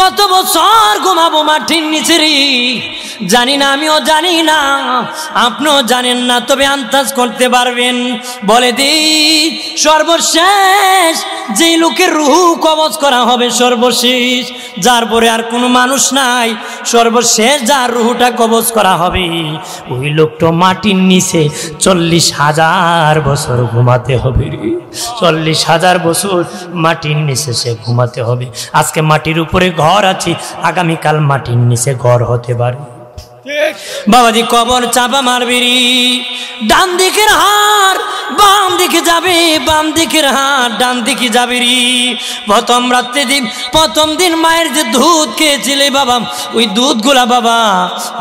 কত বছর ঘুমাবো মাটির নিচে রে? জানি না, আমিও জানি না, আপনিও জানেন না, তবে আন্দাজ করতে পারবেন। বলে দিই, সর্বশেষ যেই লোকের রুহু কবজ করা হবে, সর্বশেষ যার পরে আর কোনো মানুষ নাই, সর্বশেষ যার রুহুটা কবজ করা হবে, ওই লোকটা মাটির নিচে 40,000 বছর ঘুমাতে হবে রে। 40,000 বছর মাটির নিচে সে ঘুমাতে হবে। আজকে মাটির উপরে ঘর আছে, আগামীকাল মাটির নিচে ঘর হতে পারে। বাবাজি কবর চাপা মারবি রে। ডান দিকের হার বাম দিকে যাবে, বাম দিকের হার ডান দিকে যাবে রে। প্রথম রাত্রে দিন, প্রথম দিন মায়ের যে দুধ খেয়েছিলে বাবা, ওই দুধগুলা বাবা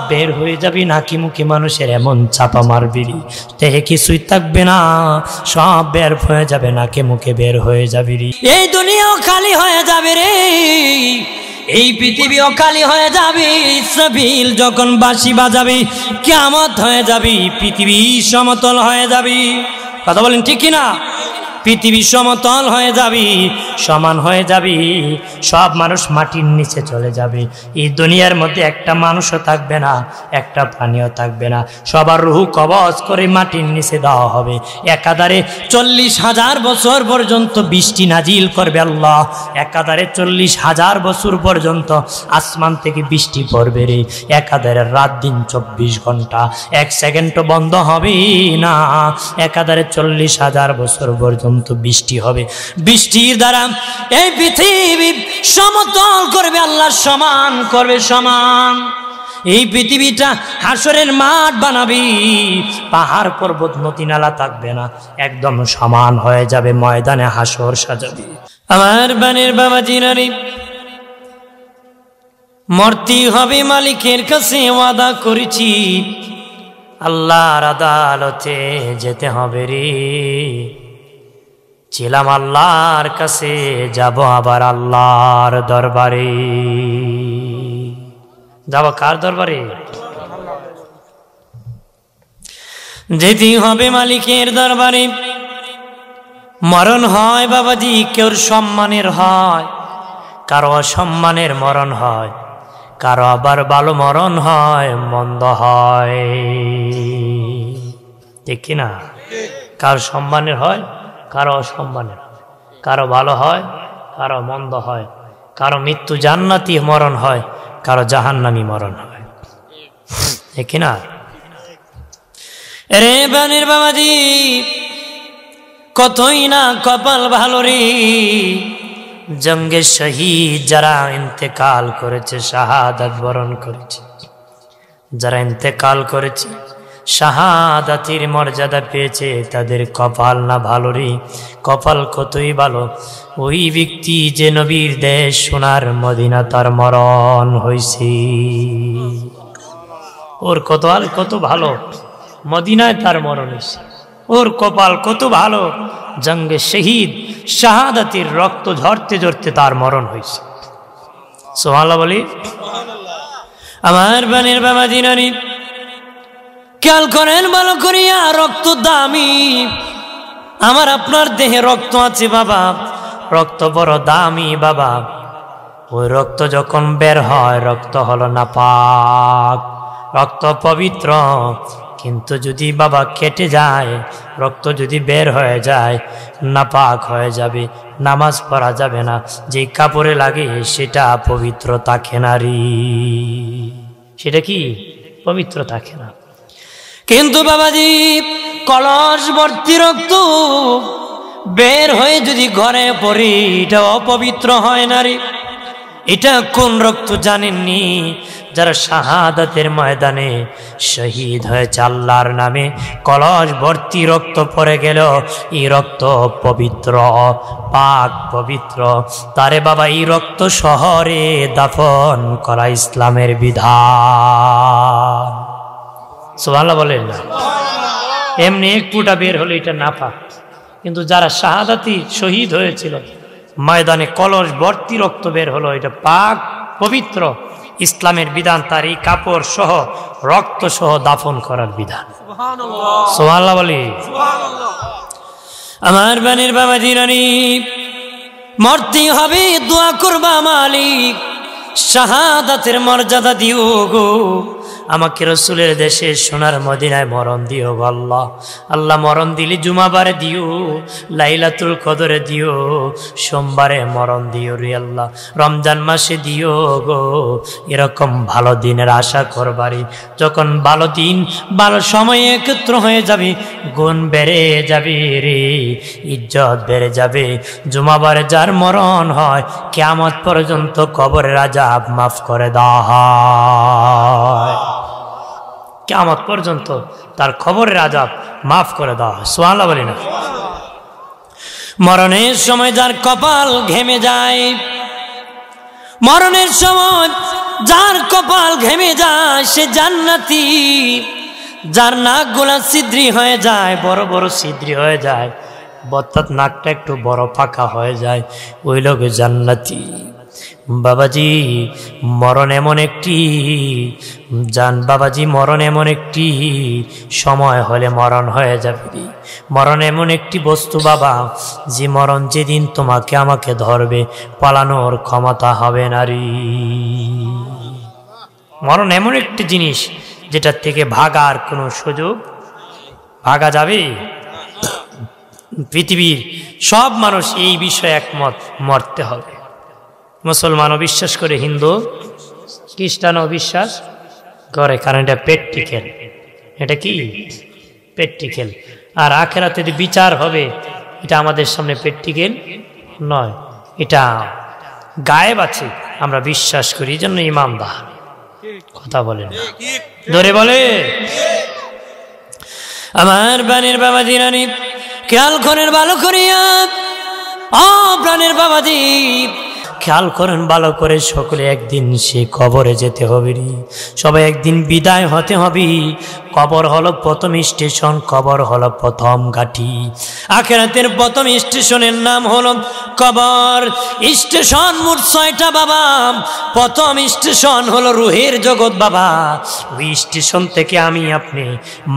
বের হয়ে যাবি নাকি মুখে মানুষের, এমন চাপা মারবি রে, দেহে কিছুই থাকবে না, সব বের হয়ে যাবে নাকি মুখে বের হয়ে যাবি রে। এই দুনিয়াও খালি হয়ে যাবে রে, এই পৃথিবীও খালি হয়ে যাবে। ইসরাফিল যখন বাঁশি বাজাবে, কিয়ামত হয়ে যাবে, পৃথিবী সমতল হয়ে যাবে। কথা বলেন ঠিক কিনা? পৃথিবী সমতল হয়ে যাবে, সমান হয়ে যাবে, সব মানুষ মাটির নিচে চলে যাবে। এই দুনিয়ার মধ্যে একটা মানুষও থাকবে না, একটা প্রাণীও থাকবে না, সবার রুহু কবজ করে মাটির নিচে দেওয়া হবে। একাধারে 40,000 বছর পর্যন্ত বৃষ্টি নাজিল করবে আল্লাহ। একাধারে 40,000 বছর পর্যন্ত আসমান থেকে বৃষ্টি পড়বে রে। একাধারে রাত দিন 24 ঘন্টা, 1 সেকেন্ডও বন্ধ হবে না। একাধারে 40,000 বছর পর্যন্ত বৃষ্টি হবে। বৃষ্টির দ্বারা এই পৃথিবী সমতল করবে আল্লাহ, সমান করবে, সমান। এই পৃথিবীটা হাসরের মাঠ বানাবি, পাহাড় পর্বত নদী নালা থাকবে না, একদম সমান হয়ে যাবে, ময়দানে হাসর সাজাবি। আমার বানের বাবাজিরা রে, মরতে হবে মালিকের কাছে, ওয়াদা করেছি আল্লাহর আদালতে যেতে হবে রে। ছিলাম আল্লাহর কাছে, যাব আবার আল্লাহর দরবারে। যাব কার দরবারে? যেতে হবে মালিকের দরবারে। মরণ হয় বাবাজি, কেউ সম্মানের হয়, কারো অসম্মানের মরণ হয়, কারো আবার ভালো মরণ হয়, মন্দ হয়, ঠিক কিনা? কারো সম্মানের হয়, কারো অসম্মানের হয়, কারো ভালো হয়, কারো মন্দ হয়, কারো মৃত্যু জান্নাতি মরণ হয়, কারো জাহান্নামী মরণ হয়, ঠিক না? রে বানের বাবাজি, কতই না কপাল ভালো রে। জঙ্গে শহীদ যারা ইন্তেকাল করেছে, শাহাদাত বরণ করেছে, যারা ইন্তেকাল করেছে, শাহাদাতের মর্যাদা পেয়েছে, তাদের কপাল না ভালো রে। কপাল কতই ভালো, ওই ব্যক্তি যে নবীর দেশ সোনার মদিনা তার মরণ হয়েছে, ওর কপাল কত ভালো, মদিনায় তার মরণ হয়েছে, ওর কপাল কত ভালো, জঙ্গে শহীদ শাহাদাতের রক্ত ঝরতে ঝরতে তার মরণ হয়েছে। সুবহানাল্লাহ বলি। আমার বানের বাবাজি নানি, খেয়াল করেন ভালো করিয়া, রক্ত দামি। আমার আপনার দেহে রক্ত আছে বাবা, রক্ত বড় দামি বাবা। ওই রক্ত যখন বের হয়, রক্ত হলো নাপাক, রক্ত পবিত্র। কিন্তু যদি বাবা কেটে যায়, রক্ত যদি বের হয়ে যায়, নাপাক হয়ে যাবে, নামাজ পড়া যাবে না, যে কাপড়ে লাগে সেটা পবিত্র থাকে না রে। সেটা কি পবিত্র থাকে না। কিন্তু বাবাজি, কলস ভর্তি রক্ত বের হয়ে যদি ঘরে পড়ে, এটা অপবিত্র হয় না রে। এটা কোন রক্ত জানেননি? যারা শাহাদাতের ময়দানে শহীদ হয়েছে আল্লাহর নামে, কলস ভর্তি রক্ত পড়ে গেল, এই রক্ত পবিত্র, পাক পবিত্র। তারে বাবা এই রক্ত শহরে দাফন করা ইসলামের বিধান। সুবহানাল্লাহ বলেন না? এমনি এক ফুটা বের হলে এটা নাপাক, কিন্তু যারা শাহাদাতি শহীদ হয়েছিল, ময়দানে কলস ভর্তি রক্ত বের হলো, এটা পাক পবিত্র, ইসলামের বিধান। তার এই কাপড় সহ রক্ত সহ দাফন করার বিধান। সুবহানাল্লাহ বলি। আমার বানের বাবাজি রানী, মরতে হবে দোয়া করবা মালিক, শাহাদাতের মর্যাদা দিও গো, আমাকে রসুলের দেশে সোনার মদিনায় মরণ দিও গো আল্লাহ। আল্লাহ মরণ দিলে জুমাবারে দিও, লাইলাতুল কদরে দিও, সোমবারে মরণ দিও রে আল্লাহ, রমজান মাসে দিও গো। এরকম ভালো দিনের আশা করবারি, যখন ভালো দিন ভালো সময় একত্র হয়ে যাবে, গুণ বেড়ে যাবে রে, ইজ্জত বেড়ে যাবে। জুমাবারে যার মরণ হয়, কিয়ামত পর্যন্ত কবরের আযাব মাফ করে দেওয়া হয়, কিয়ামত পর্যন্ত তার কবরের আযাব মাফ করে দেওয়া হয়। সুবহানাল্লাহ বলি না? মরণের সময় যার কপাল ঘেমে যায়, মরণের সময় যার কপাল ঘেমে যায় সে জান্নাতি। যার নাকগুলা ছিদ্রি হয়ে যায়, বড় বড় ছিদ্রি হয়ে যায়, অর্থাৎ নাকটা একটু বড় ফাঁকা হয়ে যায়, ওই লোক জান্নাতি। বাবাজি মরণ এমন একটি বাবাজি মরণ এমন একটি সময় হলে মরণ হয়ে যাবে। মরণ এমন একটি বস্তু বাবা, যে মরণ যেদিন তোমাকে আমাকে ধরবে, পালানোর ক্ষমতা হবে না রে। মরণ এমন একটি জিনিস যেটার থেকে ভাগার কোনো সুযোগ, ভাগা যাবে? পৃথিবীর সব মানুষ এই বিষয়ে একমত, মরতে হবে। মুসলমানও বিশ্বাস করে, হিন্দু খ্রিস্টানও বিশ্বাস করে, কারণ এটা প্র্যাকটিক্যাল। এটা কি প্র্যাকটিক্যাল? আর আখেরাতে যে বিচার হবে, এটা আমাদের সামনে প্র্যাকটিক্যাল নয়, এটা গায়েব আছে, আমরা বিশ্বাস করি, এই জন্য ইমানদার। কথা বলেন না, ধরে বলে। আমার প্রাণের বাবা দিনানি খেয়াল করেন ভালো করিয়া, প্রাণের বাবাজি খেয়াল করেন ভালো করে, সকলে একদিন সে কবরে যেতে হবে রে, সবাই একদিন বিদায় হতে হবে। কবর হলো প্রথম স্টেশন, কবর হলো প্রথম ঘাঁটি। আখিরাতের প্রথম স্টেশনের নাম হলো কবর। স্টেশন মোট 6টা বাবা। প্রথম স্টেশন হলো রুহের জগৎ বাবা। ওই স্টেশন থেকে আমি আপনি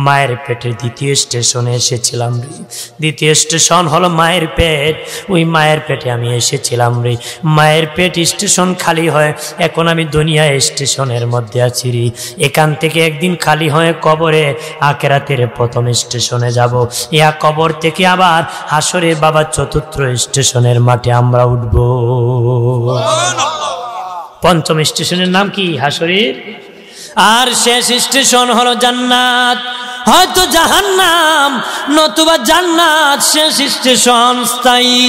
মায়ের পেটের দ্বিতীয় স্টেশনে এসেছিলাম রে। দ্বিতীয় স্টেশন হলো মায়ের পেট, ওই মায়ের পেটে আমি এসেছিলাম রে। মায়ের পেট স্টেশন খালি হয়, এখন আমি দুনিয়া স্টেশনের মধ্যে আছি রে। এখান থেকে একদিন খালি হয়ে কবরে আখিরাতের প্রথম স্টেশনে যাব। ইয়া কবর থেকে আবার হাসরে বাবা চতুর্থ স্টেশনের মাঠে আমরা উঠব। পঞ্চম স্টেশনের নাম কি? হাসরের। আর শেষ স্টেশন হলো জান্নাত, হয়তো জাহান্নাম নতুবা জান্নাত। শেষ স্টেশন স্থায়ী,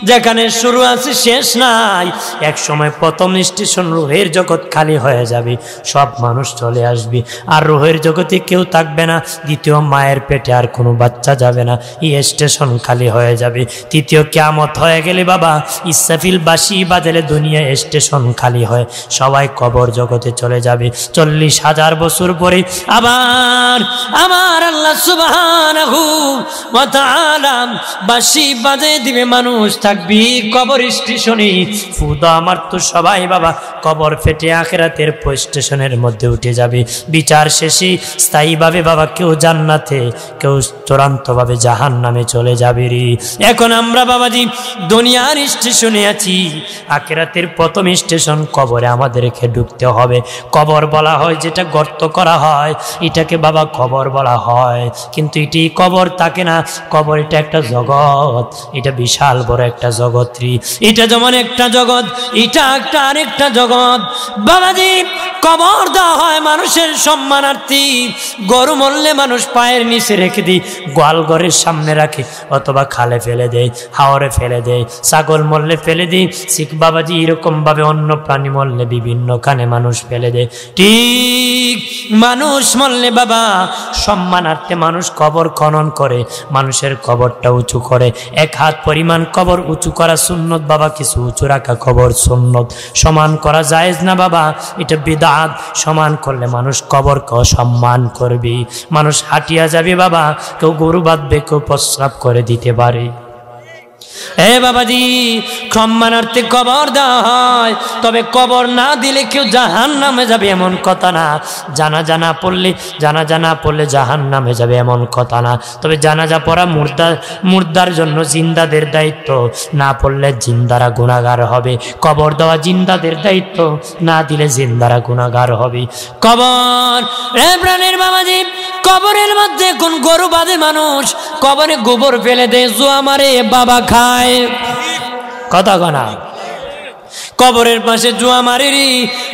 যেখানে শুরু আছে শেষ নাই। এক সময় প্রথম স্টেশন রুহের জগৎ খালি হয়ে যাবে, সব মানুষ চলে আসবে, আর রুহের জগতে কেউ থাকবে না। দ্বিতীয় মায়ের পেটে আর কোনো বাচ্চা যাবে না, এই স্টেশন খালি হয়ে যাবে। তৃতীয় কিয়ামত হয়ে গেলে বাবা, ইসরাফিল বাঁশি বাজালে দুনিয়া স্টেশন খালি হয়, সবাই কবর জগতে চলে যাবে। 40,000 বছর পরে আবার আমার আল্লাহ সুবহানাহু ওয়া তাআলা বাঁশি বাজিয়ে দিবে, মানুষ থাকবি কবর স্টেশনে। ফুদা আমার তো সবাই বাবা কবর ফেটে আখিরাতের স্টেশনের মধ্যে উঠে যাবে। বিচার শেষে স্থায়ীভাবে বাবা কেউ জান্নাতে, কেউ চূড়ান্তভাবে জাহান্নামে চলে যাবে রে। এখন আমরা বাবাজি দুনিয়ার স্টেশনে আছি, আখিরাতের প্রথম স্টেশন কবরে আমাদেরকে ঢুকতে হবে। কবর বলা হয় যেটা গর্ত করা হয়, এটাকে বাবা কবর বলা হয়, কিন্তু এটি কবর থাকে না। কবর এটা একটা জগৎ, এটা বিশাল বড় একটা জগৎ রে। এটা যেমন একটা জগৎ, এটা একটা আরেকটা জগৎ বাবাজি। কবর দেওয়া হয় মানুষের সম্মানার্থী। গরু মরলে মানুষ পায়ের নিচে রেখে দিই, গোয়াল ঘরের সামনে রাখে, অথবা খালে ফেলে দেয়, হাওরে ফেলে দেয়। ছাগল মরলে ফেলে দিই, শিখ বাবাজি এরকম ভাবে অন্য প্রাণী মরলে বিভিন্ন কানে মানুষ ফেলে দেয়। ঠিক মানুষ মরলে বাবা সম্মানার্থে মানুষ কবর খনন করে, মানুষের কবরটা উঁচু করে। 1 হাত পরিমাণ কবর উঁচু করা সুন্নত বাবা, কিছু উঁচু রাখা কবর সুন্নত। সমান করা জায়েজ না বাবা, এটা বিদআত। সমান করলে মানুষ কবরকে অসম্মান করবে, মানুষ হাঁটিয়া যাবে বাবা, কেউ গরু বাঁধবে, কেউ প্রস্রাব করে দিতে পারে। হে বাবাজি, সম্মানার্থে কবর দেওয়া হয়, তবে কবর না দিলে কেউ জাহান্নামে যাবে এমন কথা না। জানাজা না পড়লে জাহান্নামে যাবে এমন কথা না। তবে জানাজা পড়া মুর্দার জন্য জিন্দাদের দায়িত্ব, না পড়লে জিন্দারা গুনাহগার হবে। কবর দেওয়া জিন্দাদের দায়িত্ব, না দিলে জিন্দারা গুনাহগার হবে। কবর প্রাণের বাবাজি, কবরের মধ্যে কোন গরু বাঁধে মানুষ, কবরে গোবর ফেলে দেয়, জুয়া মারে, বাবা খায়, কথা কনা। কবরের পাশে জুয়া মারিরি,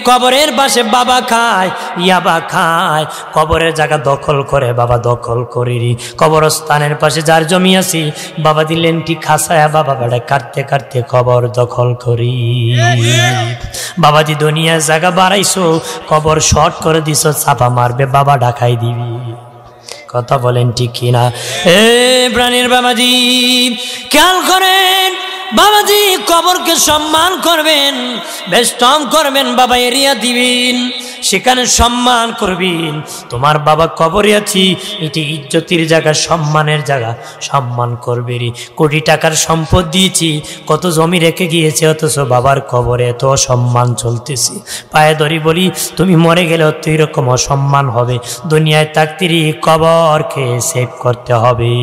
কবরের পাশে বাবা খায়, ইয়াবা খায়, কবরের জায়গা দখল করে বাবা দখল করিরি। কবরস্থানের পাশে যার জমি আছে বাবা দিলেন ঠিক খাসায়া, বাবা বেড়া কাটতে কাটতে কবর দখল করি। বাবাজি দুনিয়ার জায়গা বাড়াইছো, কবর শর্ট করে দিছো, চাপা মারবে বাবা ঢাকাই দিবি, কথা বলেন ঠিক কিনা? এ প্রাণীর বাবাজি খেয়াল করেন, বাবাজি কবরকে সম্মান করবেন, বেষ্টন করবেন, বাবা এরিয়া দিবেন, সেখানে সম্মান করবেন। তোমার বাবা কবরে আছি, এটি ইজ্জতের জায়গা, সম্মানের জায়গা, সম্মান করবে রে। কোটি টাকার সম্পদ দিয়েছি, কত জমি রেখে গিয়েছে, অথচ বাবার কবরে এত অসম্মান চলতেছে। পায়ে ধরি বলি, তুমি মরে গেলেও তো এরকম অসম্মান হবে। দুনিয়ায় থাকতেই কবরকে সেভ করতে হবে,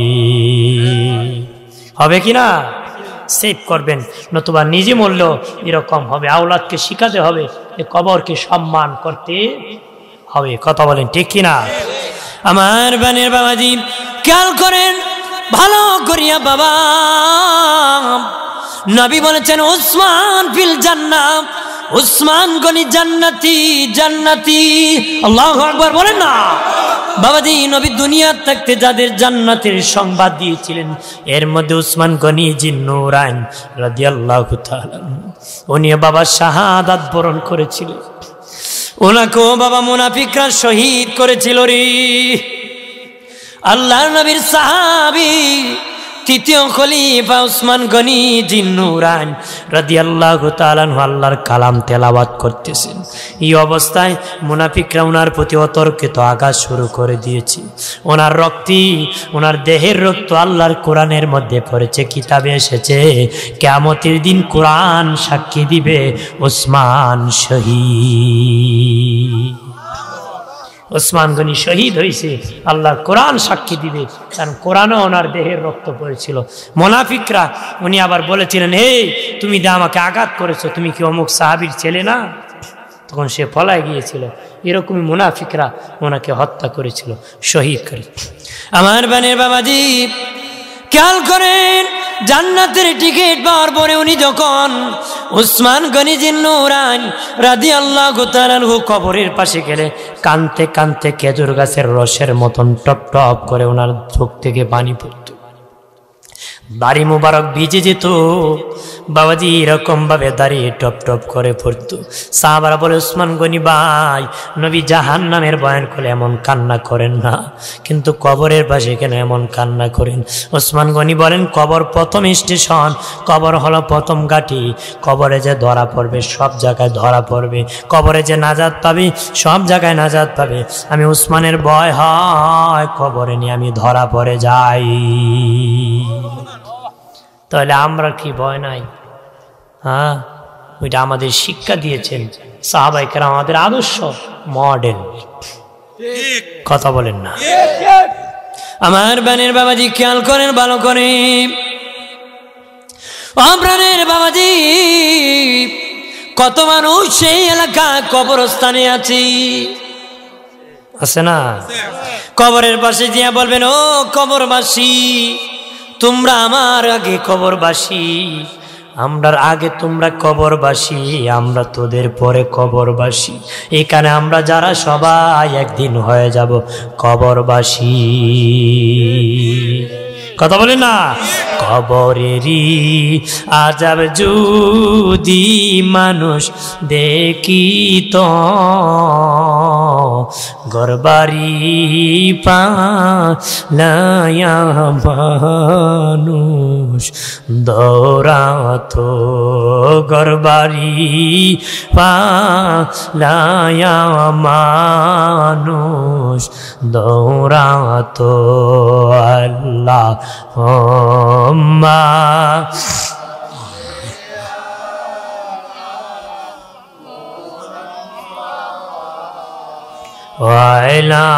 হবে কিনা? সেভ করবেন, নতুবা নিজে মরলেও এরকম হবে। আওলাদকে শিখাতে হবে যে কবরকে সম্মান করতে হবে, কথা বলেন ঠিক কিনা? আমার বানের বাবাজি খেয়াল করেন ভালো করিয়া, বাবা নবী বলেছেন উসমান ফিল জান্নাহ, উসমান গনি জান্নাতি, জান্নাতি, আল্লাহু আকবার বলেন না। বাবাজি নবী দুনিয়ার থাকতে যাদের জান্নাতের সংবাদ দিয়েছিলেন, এর মধ্যে উসমান গনি জিন্নুরাইন রাদিয়াল্লাহু তাআলা, উনি বাবা শাহাদাত বরণ করেছিলেন। ওনাকেও বাবা মুনাফিকরা শহীদ করেছিল রে। আল্লাহর নবীর সাহাবী তৃতীয় খলিফা উসমান গনি জিন্নুরাইন রাদিয়াল্লাহু তাআলা আল্লাহর কালাম তেলাওয়াত করতেছেন। এই অবস্থায় মুনাফিকরা ওনার প্রতি অতর্কিত আঘাত শুরু করে দিয়েছে। ওনার রক্তি, ওনার দেহের রক্ত আল্লাহর কোরআনের মধ্যে পড়েছে, কিতাবে এসেছে কিয়ামতের দিন কোরআন সাক্ষী দিবে উসমান শহীদ। উসমান গনি শহীদ হয়েছে, আল্লাহর কোরআন সাক্ষী দিবে, কারণ কোরআনও ওনার দেহের রক্ত পড়েছিল। মুনাফিকরা উনি আবার বলেছিলেন, হে তুমি দা আমাকে আঘাত করেছো, তুমি কি অমুক সাহাবীর ছেলে না? তখন সে পলায় গিয়েছিল। এরকমই মুনাফিকরা ওনাকে হত্যা করেছিল, শহীদ করে। আমার বানের বাবাজি খেয়াল করেন, জান্নাতের টিকিট পাওয়ার পরে উনি যখন উসমান গনি জিন্নুরাইন রাদিয়াল্লাহু তাআলা কবরের পাশে গেলে কানতে কানতে খেজুর গাছের রসের মতন টপ টপ করে ওনার চোখ থেকে পানি পড়ত, দাড়ি মুবারক ভিজে যেত। বাবাজি এরকম ভাবে দাঁড়িয়ে টপ টপ করে পড়তো। সাহাবারা বলে, উসমান গনি ভাই, নবী জাহান্নামের বয়ান করলে এমন কান্না করেন না, কিন্তু কবরের পাশে কেন এমন কান্না করেন? উসমান গনি বলেন, কবর প্রথম স্টেশন, কবর হলো প্রথম ঘাঁটি। কবরে যে ধরা পড়বে সব জায়গায় ধরা পড়বে, কবরে যে নাজাত পাবে সব জায়গায় নাজাত পাবে। আমি উসমানের ভয় হয় কবরে নিয়ে আমি ধরা পড়ে যাই। তাহলে আমরা কি ভয় নাই? হ্যাঁ, ওইটা আমাদের শিক্ষা দিয়েছেন সাহাবায়ে কেরাম, আমাদের আদর্শ মডেল, কথা বলেন না? আমার বানের বাবাজি খেয়াল করেন ভালো করে, প্রাণের বাবাজি কত মানুষ সেই এলাকা কবরস্থানে আছে না? কবরের পাশে গিয়ে বলবেন, ও কবরবাসী, তোমরা আমার আগে কবরবাসী, আমরার আগে তোমরা কবরবাসী, আমরা তোদের পরে কবরবাসী। এখানে আমরা যারা সবাই একদিন হয়ে যাব কবরবাসী, কথা বলেন না? কবরেরই আযাব যদি মানুষ দেখিত, ঘরবাড়ি পালায়া মানুষ দৌড়াতো, ঘরবাড়ি পালায়া মানুষ দৌড়াতো। আল্লাহ وعلى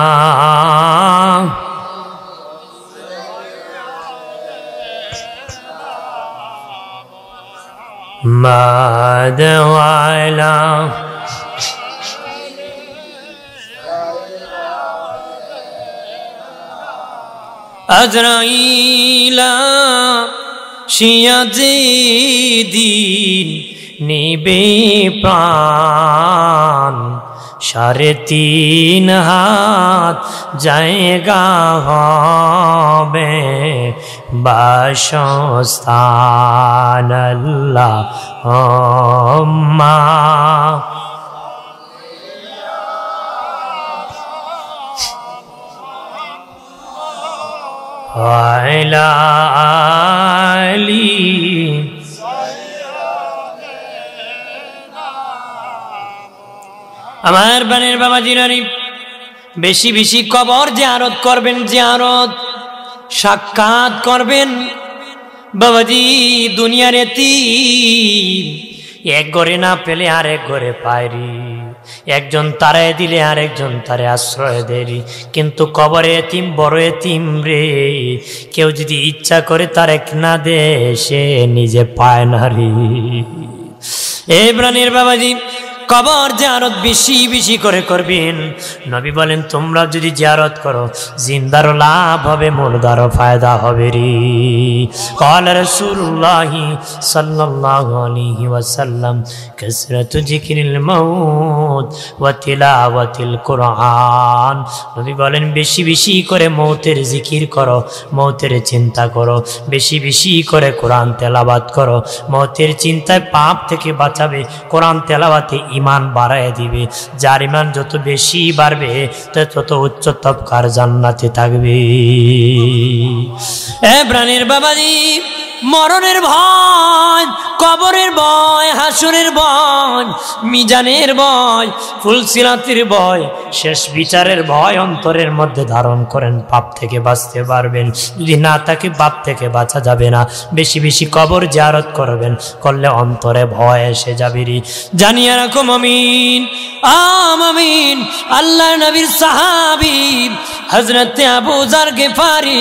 محمد وعلى আজরাইল শিয়াজেদিন নিবে প্রাণ 3.5 হাত জায়গা হবে বাসস্থান আল্লাহুম্মা وعلى آله আমার বানের বাবাজিরানি বেশি বেশি কবর জিয়ারত করবেন, জিয়ারত সাক্ষাৎ করবেন। বাবাজি দুনিয়ার এতিম এক ঘরে না পেলে আরেক ঘরে পায়রি, একজন তারায় দিলে আরেকজন তারে আশ্রয় দেরি, কিন্তু কবরে এতিম বড় এতিম রে, কেউ যদি ইচ্ছা করে তারেক না দে সে নিজে পায় না রে। এই প্রাণীর বাবাজি কবর জিয়ারত বেশি বেশি করে করবেন। নবী বলেন তোমরা যদি জিয়ারত করো জিন্দারও লাভ হবে, মুর্দারও ফায়দা হবে রে। قال رسول الله صلى الله عليه وسلم كثرة ذكر الموت وتلاوة القرآن। নবী বলেন বেশি বেশি করে মৌতের জিকির করো, মৌতের চিন্তা করো, বেশি বেশি করে কোরআন তেলাওয়াত করো। মৌতের চিন্তায় পাপ থেকে বাঁচাবে, কোরআন তেলাওয়াতে ইমান বাড়ায় দিবে। যার ইমান যত বেশি বাড়বে তত উচ্চ তবকার জান্নাতে থাকবে। এ প্রাণের বাবাজি মরণের ভয়, কবরের ভয়, হাসরের ভয়, মিজানের ভয়, ফুলসিরাতের ভয়, শেষ বিচারের ভয় অন্তরের মধ্যে ধারণ করেন, পাপ থেকে বাঁচতে পারবেন। যদি না থাকে পাপ থেকে বাঁচা যাবে না। বেশি বেশি কবর জিয়ারত করবেন, করলে অন্তরে ভয় এসে যাবে রে। জানিয়ে রাখো আমিন আমিন। আল্লাহ নবীর সাহাবী হযরত আবু যার গিফারি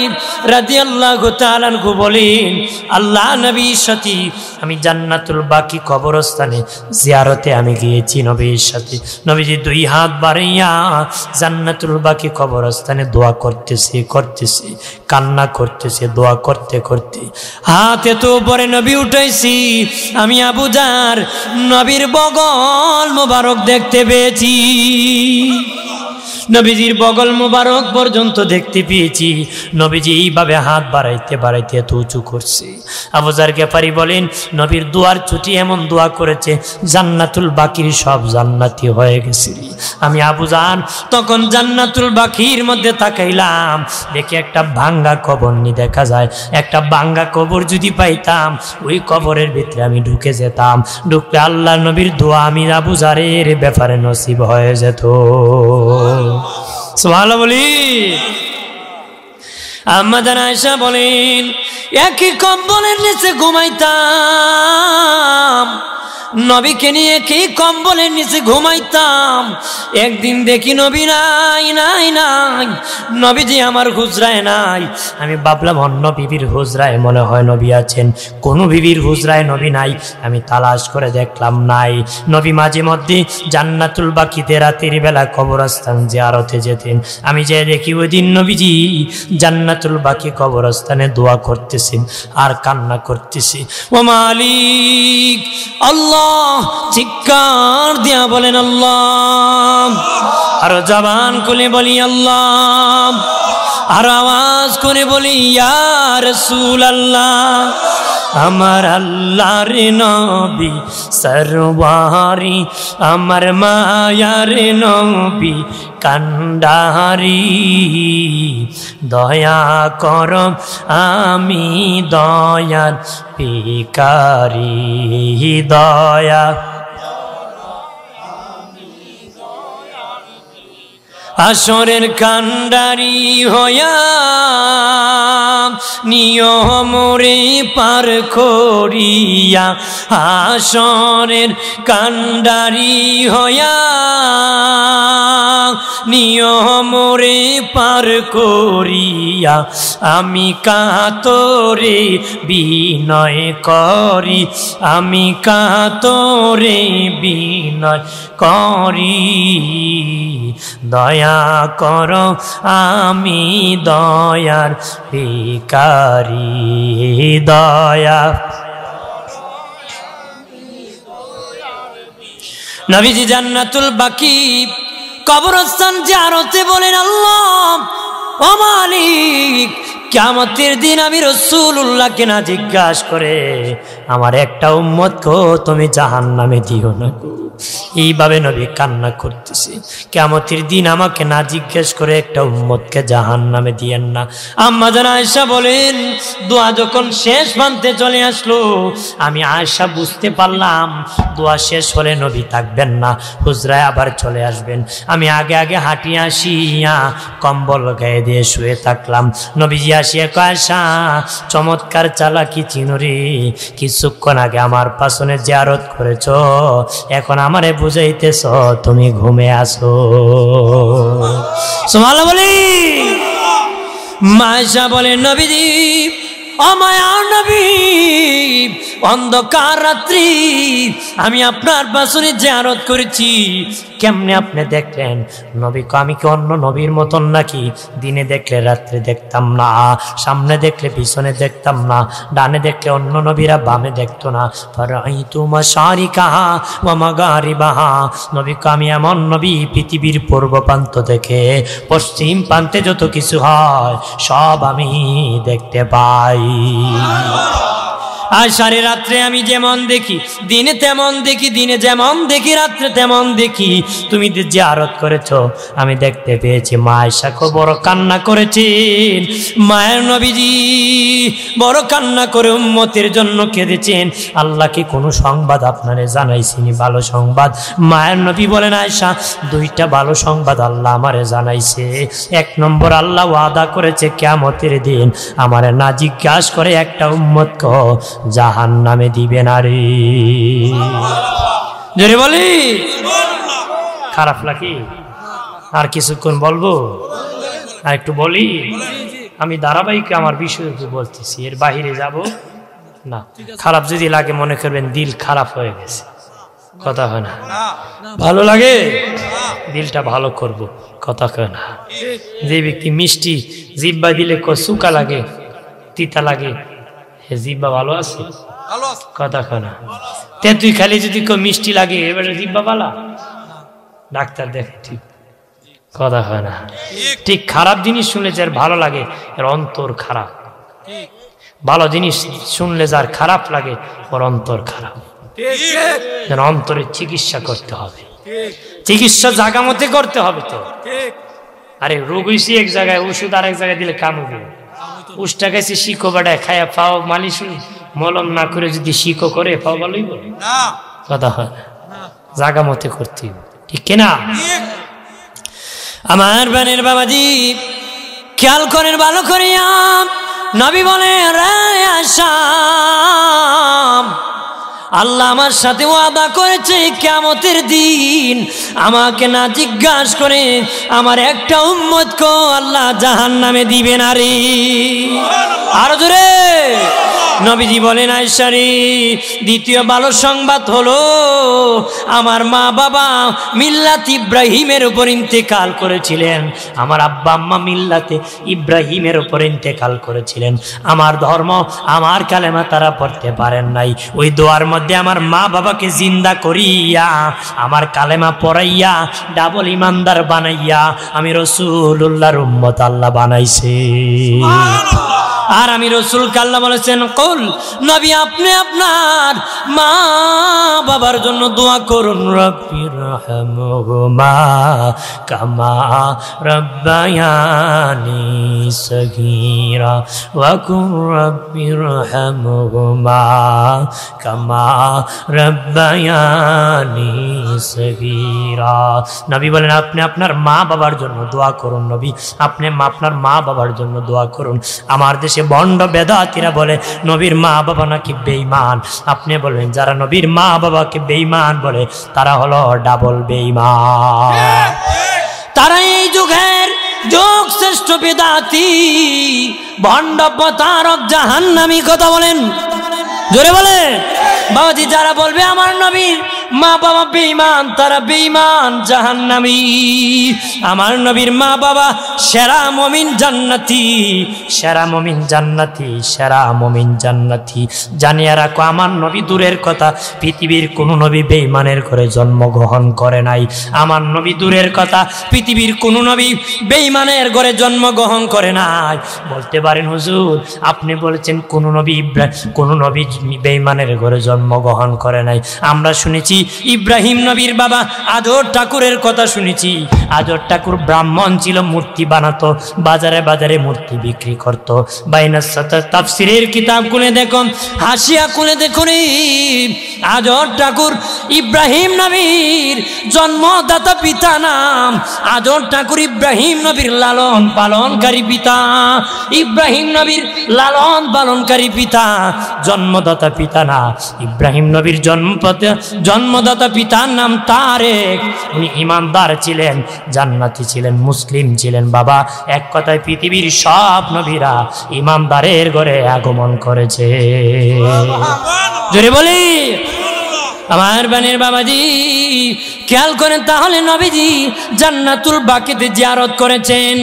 রাদিয়াল্লাহু তাআলা আনহু বলেন আল্লাহ নবীর সাথে আমি জান্নাতুল বাকি কবরস্থানে জিয়ারতে আমি গিয়েছি নবীর সাথে। নবীজি 2 হাত বাড়াইয়া জান্নাতুল বাকি কবরস্থানে দোয়া করতেছে করতেছে, কান্না করতেছে, দোয়া করতে করতে হাতে তো উপরে নবী উঠাইছি, আমি আবু যার নবীর বগল মোবারক দেখতে পেয়েছি। নবীজির বগল মোবারক পর্যন্ত দেখতে পেয়েছি। নবীজি এইভাবে হাত বাড়াইতে বাড়াইতে এত উঁচু করছে। আবু যার গিফারি বলেন নবীর দুয়ার ছুটি এমন দোয়া করেছে জান্নাতুল বাকির সব জান্নাতি হয়ে গেছে। আমি আবু যার তখন জান্নাতুল বাকির মধ্যে তাকাইলাম, দেখে একটা ভাঙ্গা কবর নি দেখা যায়। একটা ভাঙ্গা কবর যদি পাইতাম ওই কবরের ভিতরে আমি ঢুকে যেতাম। ঢুকলে আল্লাহ নবীর দোয়া আমি আবু যারের ব্যাপারে নসিব হয়ে যেত। সুবহানাল্লাহ বলি। আম্মা জান আয়েশা বলেন একই কম্বলের নিচে ঘুমাইতাম, নবীকে নিয়ে কি কম্বলের নিচে ঘুমাইতাম। একদিন দেখি নবী নাই নাই নাই, নবীজি আমার হুজরায় নাই। আমি ভাবলাম অন্য বিবির হুজরায় মনে হয় নবী আছেন, কোনো বিবির হুজরায় নবী নাই। আমি তালাশ করে দেখলাম নাই। নবী মাঝে মধ্যে জান্নাতুল বাকিতে রাতের বেলা কবরস্থান জিয়ারতে যেতেন। আমি যে দেখি ওই দিন নবীজি জান্নাতুল বাকি কবরস্থানে দোয়া করতেছেন আর কান্না করতেছে। ও মালিক আল্লাহ, চিৎকার দিয়া বলেন আল্লাহ, আর জবান খুলে বলি আল্লাহ, আর আওয়াজ করে বলি ইয়া রাসূলুল্লাহ। আমার আল্লাহর নবী সরওয়ারি, আমার মায়ার নবী কান্ডারি, দয়া কর আমি দয়ার ভিখারি, দয়া আসরের কান্ডারি হইয়া নিয়মরে পার করিয়া, আসরের কান্ডারি হইয়া নিয়মরে পার করিয়া, আমি কাতরে বিনয় করি, আমি কাতরে বিনয় করি, দয়া করো আমি দয়ার ভিখারি, দয়া। নবীজি জান্নাতুল বাকি কবরস্থান জিয়ারতে বলেন, আল্লাহ ও মালিক, কিয়ামতের দিন আমি রাসূলুল্লাহকে না জিজ্ঞাসা করে আমার একটা উম্মতকে তুমি জাহান্নামে দিও না। এইভাবে নবী কান্না করতেছে, কিয়ামতের দিন আমাকে না জিজ্ঞেস করে একটা উম্মতকে জাহান্নামে দিয়েন না। আম্মা জান আয়েশা বলেন, দোয়া যখন শেষ প্রান্তে চলে আসলো, আমি আয়েশা বুঝতে পারলাম দোয়া শেষ হলে নবী থাকবেন না, হুজরায় আবার চলে আসবেন। আমি আগে আগে হাঁটিয়ে আসিয়া কম্বল গায়ে দিয়ে শুয়ে থাকলাম। নবীজি আসিয়া কয়, আয়েশা চমৎকার চালাকি চিনুরি, কিছুক্ষণ আগে আমার পাশনে জিয়ারত করেছ, এখন আমারে বুঝাইতেছ তুমি ঘুমে আসো। সুবহানাল্লাহ বলি। মায়েশা বলেন, নবীজি ও মায়ার নবী, অন্ধকার রাত্রি আমি আপনার পাশনে জিয়ারত করেছি, কেমনে আপনি দেখলেন? নবী কো, আমি কি অন্য নবীর মতন নাকি? দিনে দেখলে রাত্রে দেখতাম না, সামনে দেখলে পিছনে দেখতাম না, ডানে দেখলে অন্য নবীরা বামে দেখতো না। ফারাইতু মাশারিকাহা ওয়া মাগারিবাহা, নবী কো, আমি এমন নবী পৃথিবীর পূর্ব প্রান্ত থেকে পশ্চিম প্রান্তে যত কিছু হয় সব আমি দেখতে পাই। আর সারা রাত্রে আমি যেমন দেখি, দিনে তেমন দেখি, দিনে যেমন দেখি রাত্রে তেমন দেখি। তুমি যে জিয়ারত করেছো আমি দেখতে পেয়েছি। মা আয়েশা বড় কান্না করেছেন, মায়ের নবীজি বড় কান্না করে উম্মতের জন্য কেঁদেছেন। আল্লাহকে কোনো সংবাদ আপনারে জানাইছিনি, ভালো সংবাদ? মায়ের নবী বলেন, আয়েশা দুইটা ভালো সংবাদ আল্লাহ আমারে জানাইছে। এক নম্বর, আল্লাহ ওয়াদা করেছে কিয়ামতের দিন আমারে না জিজ্ঞাসা করে একটা উম্মতকে জাহান্নামে দিবে না রে। জোরে বলি। খারাপ লাগে? আর কিছুক্ষণ বলবো? আর একটু বলি? আমি ধারাবাহিক আমার বিষয় বলতেছি, এর বাহিরে যাব না। খারাপ যদি লাগে মনে করবেন দিল খারাপ হয়ে গেছে, কথা হয় না। ভালো লাগে দিলটা ভালো করব, কথা হয় না। যে ব্যক্তি মিষ্টি জিব্বা দিলে সুকা লাগে, তিতা লাগে, জিব্বা ভালো আছে, কথা কয় না। তুই খালি যদি মিষ্টি লাগে এবারে জিব্বা বালা, ডাক্তার দেখে, ঠিক কথা হয় না। ঠিক খারাপ জিনিস শুনলে যার ভালো লাগে এর অন্তর খারাপ, ভালো জিনিস শুনলে যার খারাপ লাগে ওর অন্তর খারাপ। অন্তরের চিকিৎসা করতে হবে, চিকিৎসা জায়গা মতে করতে হবে। তো আরে রোগ হয়েছি এক জায়গায়, ওষুধ আর এক জায়গায় দিলে কাম হবে। উষ্টা গেছে শিখো বাড়ায় খায়া পাও মালিশ মলম না করে যদি শিখো করে পাও ভালোই বলে, কথা হয় না। জায়গা মতে করতে হবে, ঠিক কিনা? আমার বানের বাবাজি খেয়াল করেন ভালো করিয়া। নবী বলে, রে আয়েশা, আল্লাহ আমার সাথে ওয়াদা করেছে কিয়ামতের দিন আমাকে না জিজ্ঞাসা করে আমার একটা উম্মতকে আল্লাহ জাহান্নামে দিবে না রে। আরো জোরে। নবীজি বলেন, আয়েশা রে, দ্বিতীয় ভালো সংবাদ হলো আমার মা বাবা মিল্লাত ইব্রাহিমের উপর ইন্তেকাল করেছিলেন। আমার আব্বা আম্মা মিল্লাতে ইব্রাহিমের উপর ইন্তেকাল করেছিলেন। আমার ধর্ম, আমার কালেমা তারা পড়তে পারেন নাই। ওই দোয়ার মধ্যে আমার মা বাবাকে জিন্দা করিয়া আমার কালেমা পড়াইয়া ডাবল ইমানদার বানাইয়া আমি রাসূলুল্লাহর উম্মত আল্লাহ বানাইছে। আর আমি রাসূলকে আল্লাহ বলেছেন কুল, নবী আপনি আপনার মা বাবার জন্য দোয়া করুন, রব্বিরহামহুমা কামা রব্বায়ানি সগীরা ওয়া কুর রব্বিরহামহুমা কামা রব্বায়ানি সগীরা। নবী বলেন আপনি আপনার মা বাবার জন্য দোয়া করুন, নবী আপনি আপনার মা বাবার জন্য দোয়া করুন। আমার দেশে বন্ড বেদাতীরা বলে নবীর মা বাবা নাকি বেঈমান। আপনি বলবেন যারা নবীর মা বাবাকে বেঈমান বলে তারা হলো ডাবল বেঈমান। তারা এই যুগের যোগ শ্রেষ্ঠ বেদাতি, ভণ্ড প্রতারক, জাহান্নামী। কথা বলেন, জোরে বলে বাবাজি। যারা বলবে আমার নবীর মা বাবা বেঈমান, তারা বেঈমান, জাহান্নামী। আমার নবীর মা বাবা সেরা মুমিন জান্নাতি, সেরা মুমিন জান্নাতি, সেরা মুমিন জান্নাতি। জানিয়ে রাখো আমার নবী দূরের কথা, পৃথিবীর কোন নবী বেঈমানের ঘরে জন্মগ্রহণ করে নাই। আমার নবী দূরের কথা, পৃথিবীর কোন নবী বেঈমানের ঘরে জন্মগ্রহণ করে নাই। বলতে পারেন হুজুর আপনি বলেছেন কোন নবী বেঈমানের ঘরে জন্মগ্রহণ করে নাই। আমরা শুনেছি ইব্রাহিম নবীর বাবা আজর ঠাকুরের কথা শুনেছি। আজর ঠাকুর ব্রাহ্মণ ছিল, মূর্তি বানাতো, বাজারে বাজারে মূর্তি বিক্রি করত। বাইনাস সাতার তাফসিরের কিতাব খুলে দেখো, হাসিয়া খুলে দেখুন, আজর ঠাকুর ইব্রাহিম নবীর জন্মদাতা পিতা নাম। আজর ঠাকুর ইব্রাহিম নবীর লালন পালনকারী পিতা, ইব্রাহিম নবীর লালন পালনকারী পিতা, জন্মদাতা পিতা না। ইব্রাহিম নবীর জন্মদাতা পিতার নাম তারেক। উনি ইমানদার ছিলেন, জান্নাতি ছিলেন, মুসলিম ছিলেন। বাবা এক কথায় পৃথিবীর সব নবীরা ইমানদারের ঘরে আগমন করেছে। জোরে বলি আমার বানের বাবাজি, খেয়াল করেন তাহলে নবীজি জান্নাতুল বাকিতে জিয়ারত করেছেন।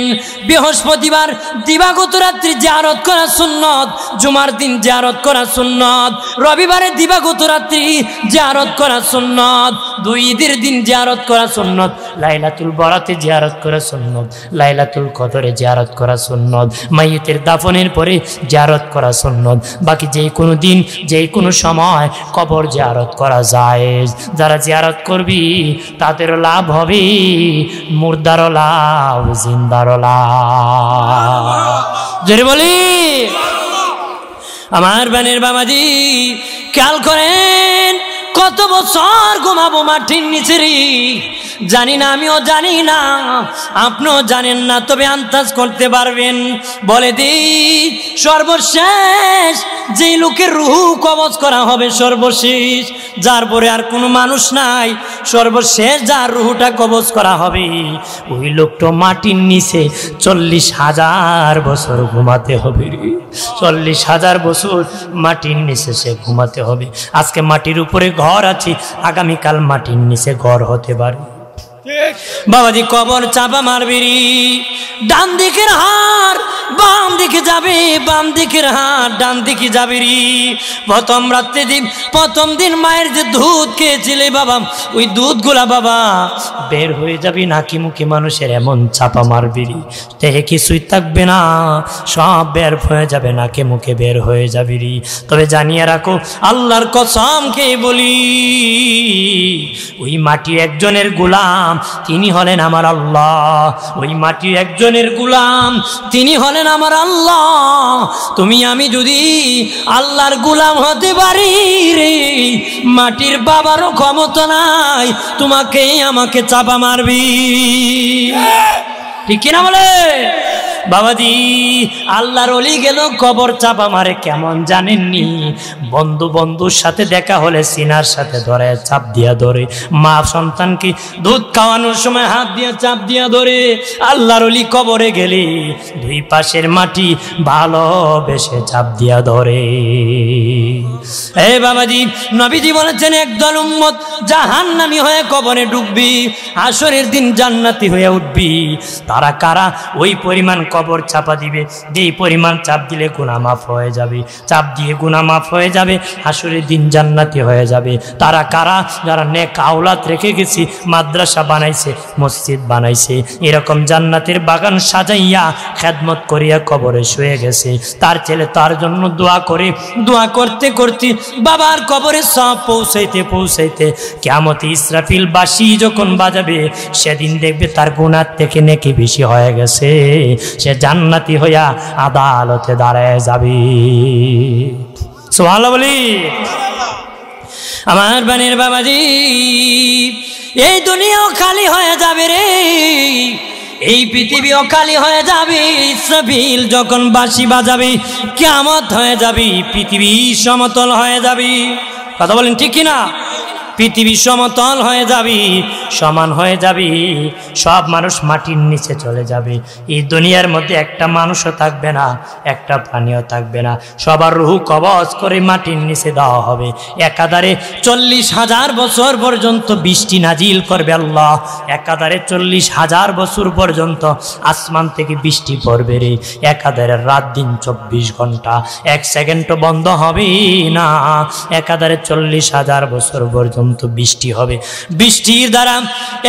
বৃহস্পতিবার দিবাগত রাত্রি জিয়ারত করা সুন্নত, জুমার দিন জিয়ারত করা সুন্নত, রবিবারে দিবাগত রাত্রি জিয়ারত করা সুন্নত, দুই ঈদের দিন জিয়ারত করা সুন্নত, লাইলাতুল বরাতে জিয়ারত করা সুন্নত, লাইলাতুল কদরে জিয়ারত করা সুন্নত, মাইয়িতের দাফনের পরে জিয়ারত করা সুন্নত। বাকি যে কোনো দিন যে কোনো সময় কবর জিয়ারত করা জায়েজ। যারা জিয়ারত করবি তাদেরও লাভ হবে, মুর্দারও লাভ, জিন্দারও লাভ। জোরে বলি আমার বানের বাবাজি, খেয়াল করেন কত বছর ঘুমাবো মাটির নিচে রে। জানি না, আমিও জানি না, আপনিও জানেন না, তবে আন্দাজ করতে পারবেন। বলে দিই সর্বশেষ যে লোকের রুহু কবজ করা হবে, সর্বশেষ যার পরে আর কোনো মানুষ নাই, সর্বশেষ যার রুহুটা কবজ করা হবে, ওই লোকটা মাটির নিচে 40,000 বছর ঘুমাতে হবে রে। 40,000 বছর মাটির নিচে সে ঘুমাতে হবে। আজকে মাটির উপরে ঘর আছে, আগামীকাল মাটির নিচে ঘর হতে পারে। বাবাজি কবর চাপা মারবি, ডান দিকের হার বাম দিকে যাবে, বাম দিকের হার ডান দিকে যাবে রে। প্রথম রাত্রে দিন, প্রথম দিন মায়ের যে দুধ খেয়েছিলে বাবা, ওই দুধগুলা বাবা বের হয়ে যাবি নাকি মুখে মানুষের, এমন চাপা মারবি রে, দেহে কিছুই থাকবে না, সব বের হয়ে যাবে নাকে মুখে বের হয়ে যাবি রে। তবে জানিয়ে রাখো আল্লাহর কসম খেয়ে বলি, ওই মাটি একজনের গোলাম, তিনি হলেন আমার আল্লাহ। ওই মাটি একজনের গোলাম, তিনি হলেন আমার আল্লাহ। তুমি আমি যদি আল্লাহর গোলাম হতে পারি রে, মাটির বাবারও ক্ষমতা নাই তোমাকে আমাকে চাপা মারবি, ঠিক কিনা বলে বাবাজি। আল্লাহর ওলি গেল কবর চাপা মারে, কেমন জানেননি? বন্ধুর সাথে দেখা হলে সিনার সাথে ধরে চাপ দিয়া ধরে, মা সন্তানকে দুধ খাওয়ানোর সময় হাত দিয়ে চাপ দিয়া ধরে। আল্লাহর ওলি কবরে গেলে দুই পাশের মাটি ভালোবেসে চাপ দিয়া ধরে। এ বাবাজি, নবীজি বলেছেন একদল উম্মত জাহান্নামী হয়ে কবরে ঢুকবি, হাসরের দিন জান্নাতি হয়ে উঠবি। তারা কারা? ওই পরিমাণ কবর চাপা দিবে, যেই পরিমাণ চাপ দিলে গুনাহ মাফ হয়ে যাবে, চাপ দিয়ে গুনাহ মাফ হয়ে যাবে, হাসরের দিন জান্নাতি হয়ে যাবে। তারা কারা? যারা নেক আওলাদ রেখে গেছে, মাদ্রাসা বানাইছে, মসজিদ বানাইছে, এরকম জান্নাতের বাগান সাজাইয়া খেদমত করিয়া কবরে শুয়ে গেছে। তার ছেলে তার জন্য দোয়া করে, দোয়া করতে করতে বাবার কবরে সব পৌঁছাইতে পৌঁছাইতে কিয়ামতে ইসরাফিল বাঁশি যখন বাজাবে, সেদিন দেখবে তার গুনাহ থেকে নেকি বেশি হয়ে গেছে, সে জান্নাতি হইয়া আদালতে দাঁড়ায় যাবে। সুবহানাল্লাহ বলি। আমার বানের বাবাজি, এই দুনিয়াও খালি হয়ে যাবে রে, এই পৃথিবীও খালি হয়ে যাবে। ইসরাফিল যখন বাঁশি বাজাবে, কিয়ামত হয়ে যাবে, পৃথিবী সমতল হয়ে যাবে। কথা বলেন ঠিক কিনা? পৃথিবী সমতল হয়ে যাবে, সমান হয়ে যাবে, সব মানুষ মাটির নিচে চলে যাবে। এই দুনিয়ার মধ্যে একটা মানুষও থাকবে না, একটা প্রাণীও থাকবে না, সবার রূহ কবজ করে মাটির নিচে দেওয়া হবে। একাধারে 40,000 বছর পর্যন্ত বৃষ্টি নাজিল করবে আল্লাহ, একাধারে 40,000 বছর পর্যন্ত আসমান থেকে বৃষ্টি পড়বে রে। একাধারে রাত দিন 24 ঘন্টা, এক সেকেন্ডও বন্ধ হবে না। একাধারে 40,000 বছর পর্যন্ত বৃষ্টি হবে। বৃষ্টির দ্বারা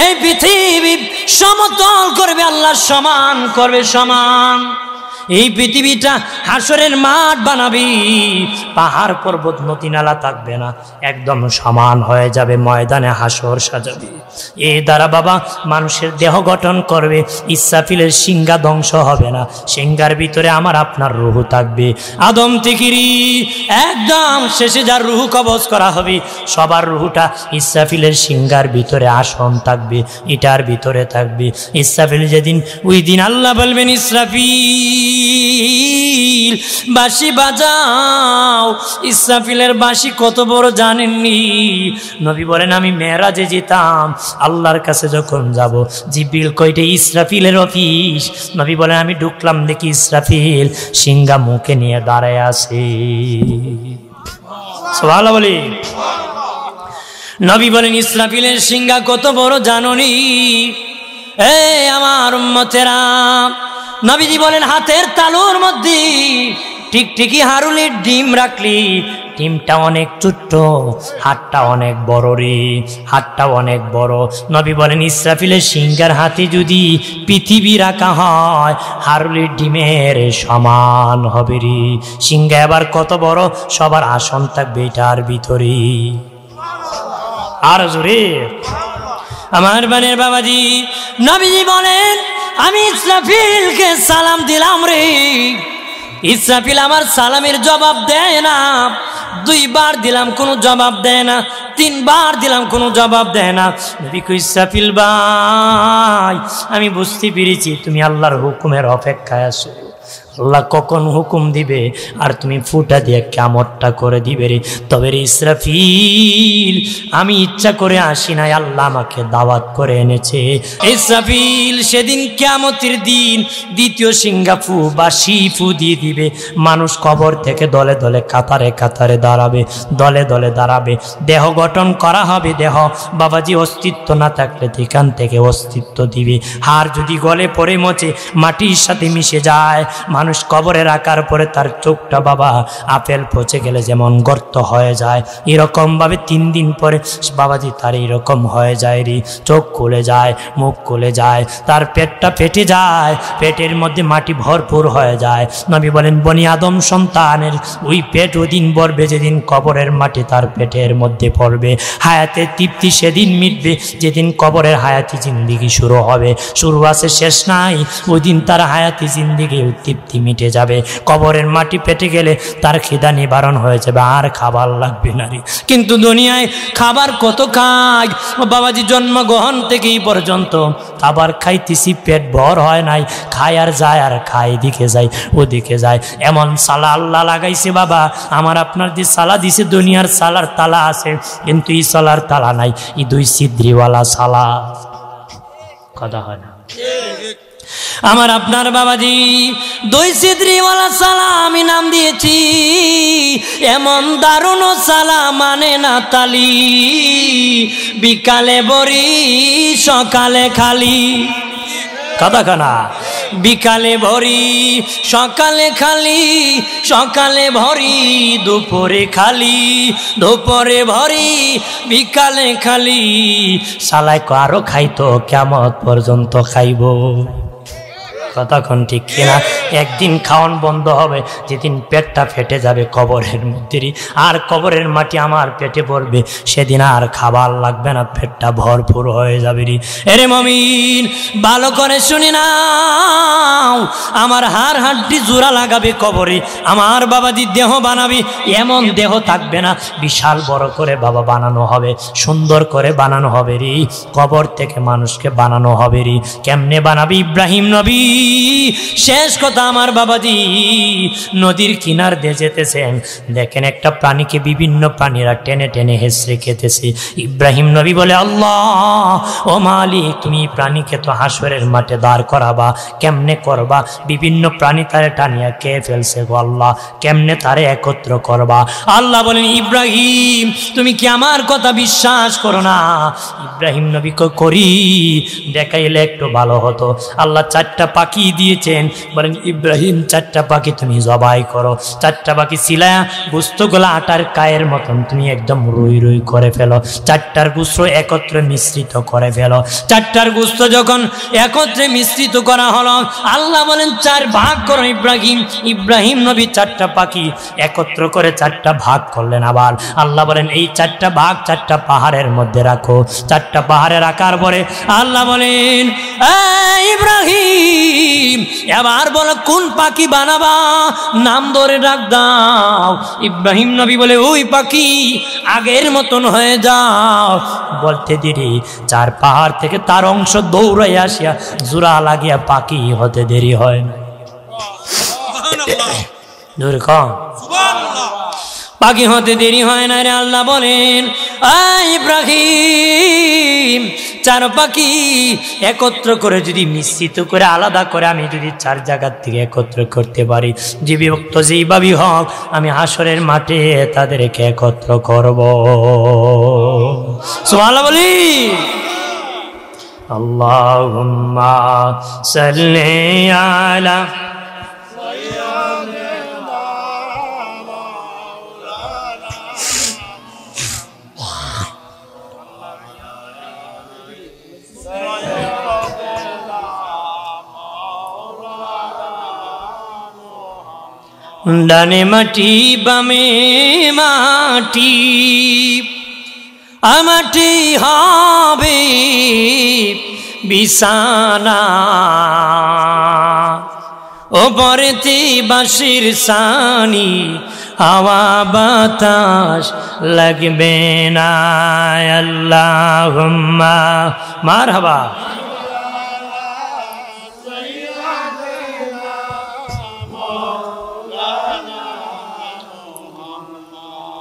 এই পৃথিবী সমতল করবে আল্লাহ, সমান করবে, সমান। এই পৃথিবীটা হাসরের মাঠ বানাবি, পাহাড় পর্বত নদী নালা থাকবে না, একদম সমান হয়ে যাবে, ময়দানে হাসর সাজাবে। এই দ্বারা বাবা মানুষের দেহ গঠন করবে, ইসরাফিলের সিংহা ধ্বংস হবে না, সিংহার ভিতরে আমার আপনার রূহ থাকবে। আদম থেকে একদম শেষে যার রূহ কবজ করা হবে, সবার রূহটা ইসরাফিলের সিংহার ভিতরে আসন থাকবে, এটার ভিতরে থাকবে। ইসরাফিল যেদিন, ওই দিন আল্লাহ বলবেন, ইসরাফিল বাঁশি বাজাও। ইসরাফিলের বাঁশি কত বড় জানেননি? নবী বলেন, আমি মেরাজে যেতাম, আল্লাহর কাছে যখন যাব, জিবরিল কইটে ইসরাফিলের অফিস। নবী বলেন, আমি ঢুকলাম, দেখি ইসরাফিল সিংহা মুখে নিয়ে দাঁড়ায় আছে। সুবহানাল্লাহ বলি। নবী বলেন, ইসরাফিলের সিংহা কত বড় জাননি? এ আমার উম্মতেরা, নবীজি বলেন, হাতের তালুর মধ্যে টিকটিকি হারুলির ডিম রাখলি, ডিমটা অনেক ছোট্ট, হাতটা অনেক বড় রে, হাতটা অনেক বড়। নবী বলেন, ইসরাফিলের সিংহার হাতে যদি পৃথিবী রাখা হয়, হারুলির ডিমের সমান হবে রে। সিংহা এবার কত বড়, সবার আসন থাকবে এটার ভিতরে। আর জোরে আমার বানের বাবাজি, নবীজি বলেন, আমি ইসরাফিলকে সালাম দিলাম রে। ইসরাফিল আমার সালামের জবাব দেয় না, 2 বার দিলাম কোনো জবাব দেয় না, 3 বার দিলাম কোনো জবাব দেয় না। নবী কই, ইসরাফিল ভাই, আমি বুঝতে পেরেছি তুমি আল্লাহর হুকুমের অপেক্ষায় আছো। আল্লাহ কখন হুকুম দিবে আর তুমি ফুটা দিয়ে কিয়ামতটা করে দিবে রে। তবে রে ইসরাফিল, আমি ইচ্ছা করে আসি নাই, আল্লাহ আমাকে দাওয়াত করে এনেছে। ইসরাফিল সেদিন কিয়ামতের দিন দ্বিতীয় সিংহা ফু বা ফু দিয়ে দিবে, মানুষ কবর থেকে দলে দলে কাতারে কাতারে দাঁড়াবে, দলে দলে দাঁড়াবে, দেহ গঠন করা হবে। দেহ বাবাজি অস্তিত্ব না থাকলে এখান থেকে অস্তিত্ব দিবে। হাড় যদি গলে পড়ে মচে মাটির সাথে মিশে যায়, মানুষ কবরে রাখার পরে তার চোখটা বাবা আপেল পচে গেলে যেমন গর্ত হয়ে যায়, এরকম ভাবে 3 দিন পরে বাবাজি তার এরকম হয়ে যায় রে। চোখ খুলে যায়, মুখ খুলে যায়, তার পেটটা ফেটে যায়, পেটের মধ্যে মাটি ভরপুর হয়ে যায়। নবী বলেন, বনি আদম সন্তানের ওই পেট ওদিন ভরবে যেদিন কবরের মাটি তার পেটের মধ্যে পড়বে। হায়াতের তৃপ্তি সেদিন মিটবে যেদিন কবরের হায়াতি জিন্দিগি শুরু হবে। শুরু আছে, শেষ নাই। ওই দিন তার হায়াতি জিন্দিগি তৃপ্তি মিটে যাবে। কবরের মাটি পেটে গেলে তার খিদা নিবারণ হয়ে যাবে, আর খাবার লাগবে না রে। কিন্তু দুনিয়ায় খাবার কত খাই বাবাজি, জন্মগ্রহণ থেকেই পর্যন্ত খাবার খাইতেছি, পেট ভর হয় নাই, খায় আর যায় আর খায়, দিকে যায় ওদিকে যায়। এমন সালা আল্লাহ লাগাইছে বাবা, আমার আপনার যে সালা দিছে, দুনিয়ার সালার তালা আছে, কিন্তু এই সালার তালা নাই, এই 2 ছিদ্রিওয়ালা সালা। কথা হয় না? আমার আপনার বাবাজি 2 ছিদ্রিওয়ালা সালা আমি নাম দিয়েছি। এমন দারুণ সালা মানে না তালি, বিকালে বড়ি সকালে খালি। কথা কানা বিকালে ভরি সকালে খালি, সকালে ভরি দুপুরে খালি, দুপুরে ভরি বিকালে খালি, সালায় আরো খাইতো কিয়ামত পর্যন্ত খাইব। কতক্ষণ ঠিক কিনা? একদিন খাওয়ান বন্ধ হবে, যেদিন পেটটা ফেটে যাবে কবরের মধ্যে, আর কবরের মাটি আমার পেটে পড়বে, সেদিন আর খাবার লাগবে না, পেটটা ভরপুর হয়ে যাবে রে। এরে মমিন ভালো করে শুনি নাও, আমার হাড় হাড্ডি জোড়া লাগাবে কবরে, আমার বাবাজি দেহ বানাবি, এমন দেহ থাকবে না, বিশাল বড় করে বাবা বানানো হবে, সুন্দর করে বানানো হবে রে, কবর থেকে মানুষকে বানানো হবে রে। কেমনে বানাবি? ইব্রাহিম নবী শেষ কথা আমার বাবাজি নদীর কিনার দিয়ে যেতেছেন, দেখেন একটা প্রাণীকে বিভিন্ন প্রাণীরা টেনে টেনে হেসড়ে খেতেছে। ইব্রাহিম নবী বলে, আল্লাহ ও মালিক, তুমি প্রাণীকে তো হাসরের মাঠে দাঁড় করাবা, কেমনে করবা? বিভিন্ন প্রাণী তারে টানিয়া কে ফেলছে গো আল্লাহ, কেমনে তারে একত্র করবা? আল্লাহ বলেন, ইব্রাহিম তুমি কি আমার কথা বিশ্বাস করো না? ইব্রাহিম নবী করি, দেখাইলে একটু ভালো হতো। আল্লাহ চারটা পাখি দিয়েছেন, বলেন ইব্রাহিম চারটা পাখি তুমি জবাই করো, চারটা পাখি সিলায়া গুস্তগুলা আটার কায়ের মতন তুমি একদম রুই রুই করে ফেলো, চারটার গুস্ত একত্রে মিশ্রিত করে ফেলো। চারটার গুস্ত যখন একত্রে মিশ্রিত করা হলো, আল্লাহ বলেন চার ভাগ করো ইব্রাহিম। ইব্রাহিম নবী চারটা পাখি একত্র করে চারটা ভাগ করলেন। আবার আল্লাহ বলেন এই চারটা ভাগ চারটা পাহাড়ের মধ্যে রাখো। চারটা পাহাড়ে রাখার পরে আল্লাহ বলেন, ইব্রাহিম এবার বলো কোন পাখি বানাবা, নাম ধরে ডাক দাও। ইব্রাহিম নবী বলে, ওই পাখি আগের মতন হয়ে যাও। বলতে দেরি, চার পাহাড় থেকে তার অংশ দৌড়াই আসিয়া জোড়া লাগিয়া পাখি হতে দেরি হয় না। পাখি হতে দেরি হয় না রে। আল্লাহ বলেন, ইব্রাহিম চার পাখি একত্র করে যদি মিশ্রিত করে আলাদা করে আমি যদি চার জায়গার থেকে একত্র করতে পারি, যে বিভক্ত যেইভাবেই হোক আমি হাসরের মাঠে তাদেরকে একত্র করব। সুবহানাল্লাহ বলি। আল্লাহুম্মা সাল্লি আলা ডানে মাটি বামে মাটি, মাটি হবে বিছানা, ওপরেতে বাঁশির সানি, হাওয়া বাতাস লাগবে না। আল্লাহুম্মা মারহাবা।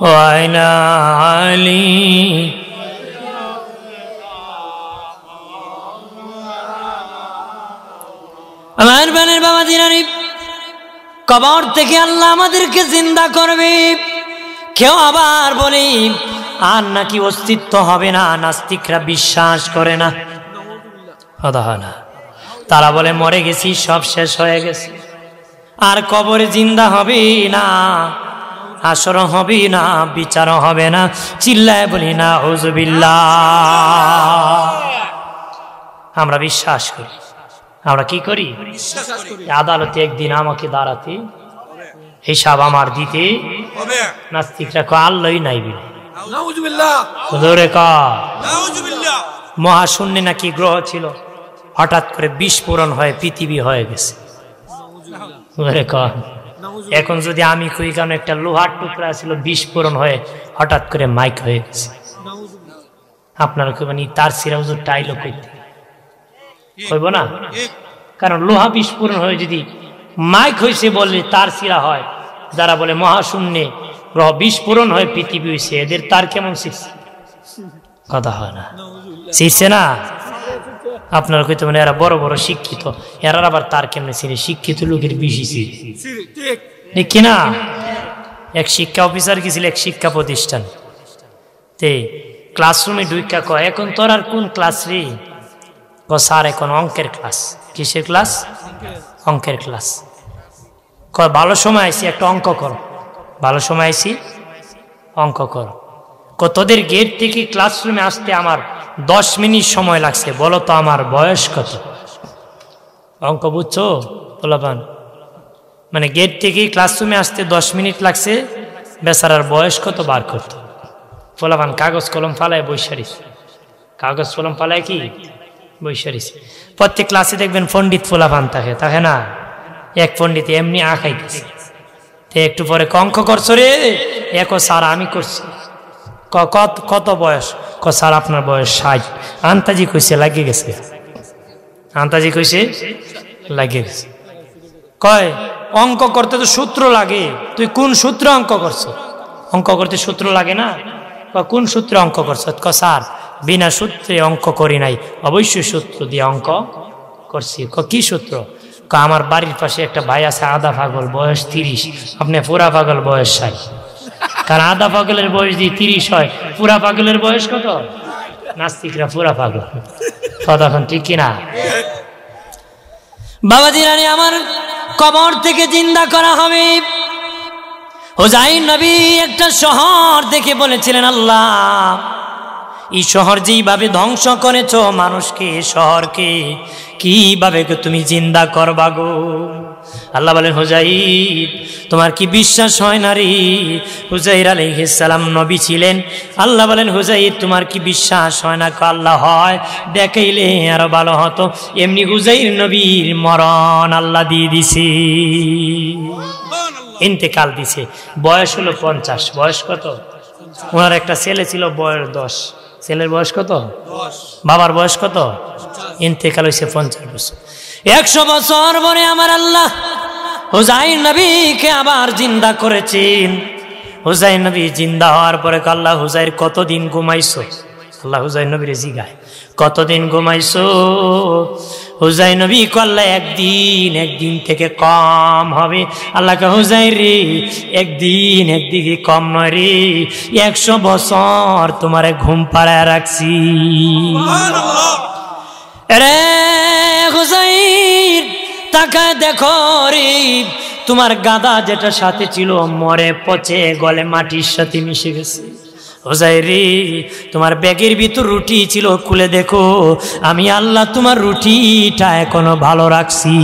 ওয়াইনা আলী আমার বানের বাবা দিনারি, কবর থেকে আল্লাহ আমাদেরকে জিন্দা করবে। কেউ আবার বলে আর নাকি অস্তিত্ব হবে না, নাস্তিকরা বিশ্বাস করে না, তারা বলে মরে গেছি, সব শেষ হয়ে গেছে, আর কবরে জিন্দা হবে না, হাসর হবে না, বিচার হবে না। চিল্লায় বলি না আউযুবিল্লাহ। আমরা বিশ্বাস করি। আমরা কি করি? আদালতে একদিন আমাকে দাঁড়াতে, হিসাব আমার দিতে হবে। নাস্তিকরা কয় আল্লাহই নাই বলে, মহাশূন্যে নাকি গ্রহ ছিল, হঠাৎ করে বিস্ফোরণ হয়ে পৃথিবী হয়ে গেছে। এখন যদি আমি কই কারণ একটা লোহার টুকরা ছিল, বিস্ফোরণ হয়ে হঠাৎ করে মাইক হয়ে গেছে, আপনারা কইবেন তার সিরাউজুর টাইলও কইতে কইব না? কারণ লোহা বিস্ফোরণ হয়ে যদি মাইক হয়েছে বললে তার সিরা হয়। যারা বলে মহাশূন্যে গ্রহ বিস্ফোরণ হয়ে পৃথিবী হয়েছে, এদের তার কেমন শিখছে? কথা হয় না, শিখছে না। আপনারা কইতে মানে এরা বড় বড় শিক্ষিত, এরা আবার তার কেমনে ছিল? শিক্ষিত লোকের বেশি ঠিক কিনা? এক শিক্ষা অফিসার গেছিল এক শিক্ষা প্রতিষ্ঠান তে, ক্লাসরুমে ঢুইকা কয় এখন তোর আর কোন ক্লাস রে? স্যার এখন অঙ্কের ক্লাস। কিসের ক্লাস? অঙ্কের ক্লাস। কয় ভালো সময় আইছি, একটা অঙ্ক করো। ভালো সময় আইছি, অঙ্ক করো। তোদের গেট থেকে ক্লাসরুমে আসতে আমার 10 মিনিট সময় লাগছে, বলো তো আমার বয়স কত? অঙ্ক বুঝছো পোলাপান? মানে গেট থেকে ক্লাসরুমে আসতে 10 মিনিট লাগছে, বেচারার বয়স কত বার করতো। পোলাপান কাগজ কলম ফালায় বৈশারিস, কাগজ কলম ফালায় কি বৈশারিস। প্রত্যেক ক্লাসে দেখবেন পণ্ডিত পোলাপান থাকে না? এক পণ্ডিত এমনি আঁকাইতেছে, একটু পরে অঙ্ক করছো রে? এক স্যার আমি করছি। কত বয়স? স্যার আপনার বয়স 60। আন্তাজি কইছে লাগিয়ে গেছে, আন্তাজি কইছে লাগিয়ে গেছে। কয় অঙ্ক করতে তো সূত্র লাগে, তুই কোন সূত্রে অঙ্ক করছো? অঙ্ক করতে সূত্র লাগে না? কোন সূত্রে অঙ্ক করছো? স্যার বিনা সূত্রে অঙ্ক করি নাই, অবশ্যই সূত্র দিয়ে অঙ্ক করছি। কি সূত্র? আমার বাড়ির পাশে একটা ভাই আছে আধা পাগল, বয়স 30, আপনি পুরা পাগল বয়স 60। কারণ আধা পাগলের বয়স দিয়ে 30 হয়, পুরা পাগলের বয়স কত? নাস্তিকরা পুরা পাগল। তখন ঠিক কিনা? বাবাজি রানী আমার, কবর থেকে জিন্দা করা হবে। হুযায়র নবী একটা শহর দেখে বলেছিলেন, আল্লাহ এই শহর যেইভাবে ধ্বংস করেছ মানুষকে, শহরকে কিভাবে তুমি জিন্দা করবা গো? আল্লাহ বলেন, হুযায়র তোমার কি বিশ্বাস হয় না রে? হুযায়র আলাইহিস সালাম নবী ছিলেন। আল্লাহ বলেন, হুযায়র তোমার কি বিশ্বাস হয় না? আল্লাহ হয়, দেখাইলে আরো ভালো হতো। এমনি হুযায়র নবীর মরণ আল্লাহ দিয়ে দিছে, ইন্তেকাল দিছে। বয়স হলো 50। বয়স কত? ওনার একটা ছেলে ছিল, বয়স 10। ছেলের বয়স কত? 10। বাবার বয়স কত? ইন্তেকাল হয়েছে 50 বছর। 100 বছর পরে আমার আল্লাহ হুযায়র নবীকে আবার জিন্দা করেছেন। হুযায়র নবী জিন্দা হওয়ার পরে আল্লাহ, হুযায়র কতদিন ঘুমাইছো? আল্লাহ হুযায়র নবীরে জিগায়, কতদিন ঘুমাইছো? হুযায়র নবী আল্লাহ একদিন থেকে কম হবে। আল্লাহকে, হুযায়র রে একদিকে কম নয় রে, 100 বছর তোমারে ঘুম পাড়ায় রাখছি। রে হুযায়র তাকায় দেখো রে, তোমার গাদা যেটা সাথে ছিল মরে পচে গলে মাটির সাথে মিশে গেছে। হুযায়র রে তোমার ব্যাগের ভিতর রুটি ছিল, খুলে দেখো আমি আল্লাহ তোমার রুটিটা এখনো ভালো রাখছি।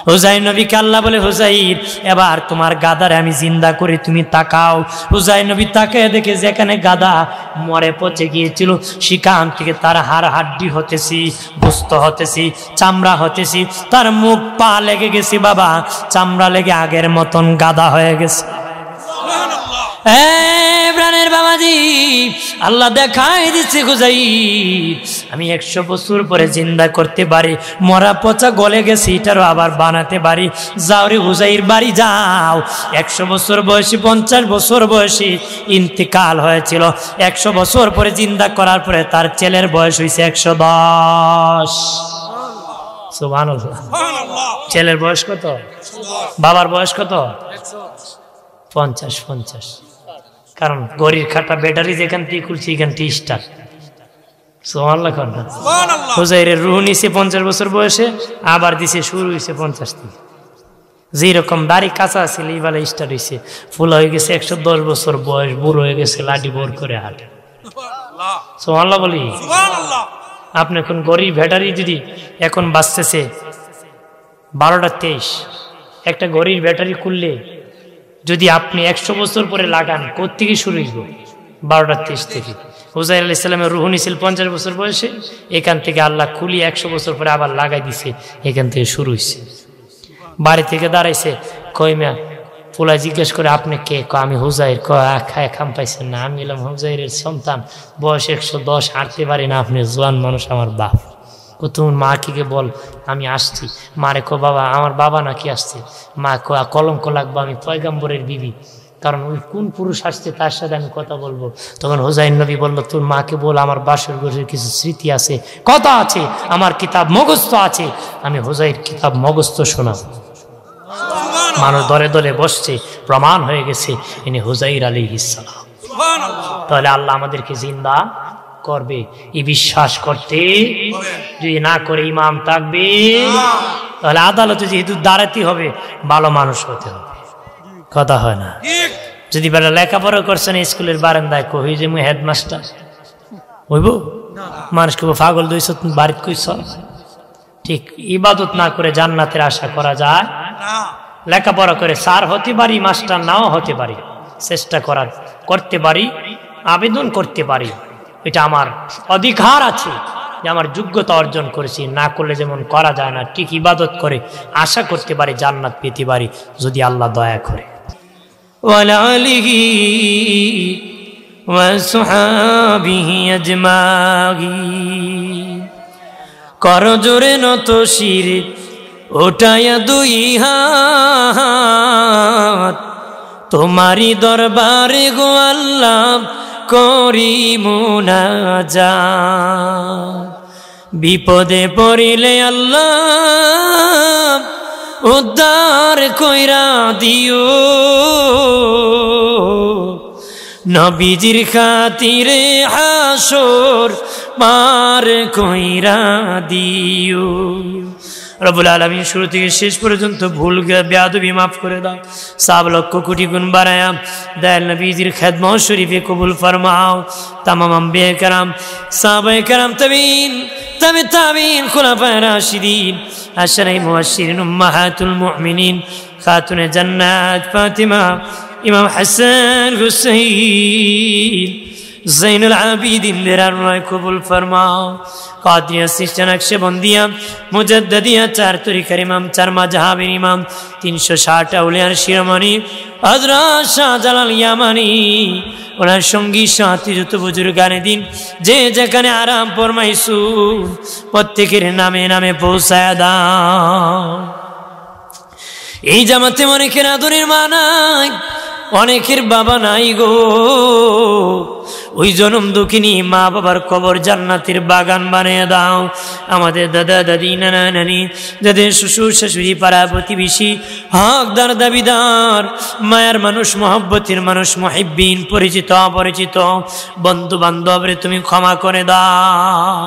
হুযায়র নবীকে আল্লাহ বলে, হুযায়র এবার তোমার গাদারে আমি জিন্দা করে তুমি তাকাও। হুযায়র নবী তাকায় দেখে যেখানে গাদা মরে পচে গিয়েছিল সেখান থেকে তার হাড় হাড্ডি হতেছি, গোস্ত হতেছি, চামড়া হতেছি, তার মুখ পা লেগে গেছে বাবা, চামড়া লেগে আগের মতন গাদা হয়ে গেছে। প্রাণের বাবাজি আল্লাহ দেখাই দিচ্ছে, হুযায়র আমি 100 বছর পরে জিন্দা করতে পারি, মরা পচা গলে গেছে এটারও আবার বানাতে পারি। যাও রে হুযায়র বাড়ি যাও। 100 বছর বয়সী, 50 বছর বয়সী ইন্তেকাল হয়েছিল। 100 বছর পরে জিন্দা করার পরে তার ছেলের বয়স হয়েছে 110। সুবহানাল্লাহ। ছেলের বয়স কত? বাবার বয়স কত? 50। কারণ গড়ির খাটা ব্যাটারি যেখান থেকে খুলছে এখান থেকে স্টার্ট। সুবহানাল্লাহ। হুযায়রের রূহ নিছে 50 বছর বয়সে, আবার দিছে শুরু হয়েছে 50 থেকে। যেরকম দাড়ি কাঁচা ছিল এইবেলা স্টার্ট হয়েছে, ফুল হয়ে গেছে 110 বছর বয়স, বুড়ো হয়ে গেছে, লাঠি বোর করে হাঁটে। সুবহানাল্লাহ বলি। আপনি এখন গড়ির ব্যাটারি যদি এখন বাঁচতেছে 12:23, একটা গড়ির ব্যাটারি খুললে যদি আপনি 100 বছর পরে লাগান, কোত্থেকে শুরু হইব? 12:23 থেকে। হুযায়র আলাইহিস সালামের রূহ নিছিল 50 বছর বয়সে, এখান থেকে আল্লাহ খুলি 100 বছর পরে আবার লাগাই দিছে, এখান থেকে শুরু হয়েছে। বাড়ি থেকে দাঁড়াইছে, কই মিয়া পোলা জিজ্ঞেস করে আপনি কে? আমি হুযায়র। খায় খাম পাইছেন না? আমি এলাম হুযায়রের সন্তান, বয়স 110, হাঁটতে পারি না, আপনি জোয়ান মানুষ, আমার বাপ। তোমার মা কে বল আমি আসছি। মারে কো বাবা আমার বাবা নাকি আসছে। মা কলঙ্ক লাগবে, আমি পয়গম্বরের বিবি, কারণ ওই কোন পুরুষ আসছে তার সাথে আমি কথা বলবো। তখন হুযায়র নবী বলল, তোর মাকে বল আমার বাসর ঘরের কিছু স্মৃতি আছে, কথা আছে, আমার কিতাব মগস্থ আছে, আমি হুযায়র কিতাব মগস্থ শোনাব। মানুষ দলে দলে বসছে, প্রমাণ হয়ে গেছে ইনি হুযায়র আলাইহিস সালাম। তাহলে আল্লাহ আমাদেরকে জিন্দা করবে এই বিশ্বাস করতে যদি না করে ইমাম থাকবে তাহলে আদালতে যেহেতু দাঁড়াতে হবে ভালো মানুষ হতে হবে কথা হয় না যদি বেলা লেখাপড়া করছেন স্কুলের বারান্দায় কই যে মুই হেডমাস্টার হইব মানুষকে পাগল দইছ বাড়িতে কইছ ঠিক ইবাদত না করে জান্নাতের আশা করা যায় না লেখাপড়া করে স্যার হতে পারি মাস্টার নাও হতে পারি চেষ্টা করতে পারি আবেদন করতে পারি এটা আমার অধিকার আছে যে আমার যোগ্যতা অর্জন করেছি না করলে যেমন করা যায় না ঠিক ইবাদত করে আশা করতে পারি জান্নাত পেতে পারি যদি আল্লাহ দয়া করে ওয়ালা আলিহি ওয়া সুহাবিহি আজমাইন কর জোরে নত শির ওঠায়া দুই হাত তোমারি দরবারে গো আল্লাহ করি মুনাজাত বিপদে পড়িলে আল্লাহ উদ্ধার কইরা দিও নবীজির খাতিরে হাসর পার কইরা দিও রব্বুল আলামিন শুরু থেকে শেষ পর্যন্ত ভুল বেয়াদবি মাফ করে দাও সব লক্ষ কোটি গুণ বাড়ায়া দয়াল নবীজির খেদমত শরীফে কবুল ফরমাও তামাম আম্বিয়া کرام সাহাবায়ে کرام তাবিঈন খুলাফায়ে রাশিদিন আশরায়ে মুবাশশিরিন উম্মাহাতুল মুমিনিন খাতুনে জান্নাত ফাতিমা ইমাম হাসান হুসাইন জৈনুল আবিদিন দেরার কবুল ফরমাও কাদিয়া সিস্টার নকশবন্দিয়া মুজাদ্দিদিয়া চার তরিকার ইমাম চার মাযহাবের ইমাম 360 আউলিয়ার শিরোমণি হযরত শাহজালাল ইয়ামানি ওনার সঙ্গী সাথী যত বুজুর্গানে দিন যে যেখানে আরাম ফরমাইছুন প্রত্যেকের নামে নামে পৌঁছায়া দাও এই জামাতে অনেকের আদরের মা নাই অনেকের বাবা নাই গো ওই জনম দুঃখিনী মা বাবার কবর জান্নাতের বাগান বানিয়ে দাও আমাদের দাদা দাদি নানা নানি যাদের শ্বশুর শাশুড়ি পাড়া প্রতিবেশী হকদার দাবিদার মায়ার মানুষ মহব্বতের মানুষ মুহিব্বিন পরিচিত অপরিচিত বন্ধু বান্ধবরে তুমি ক্ষমা করে দাও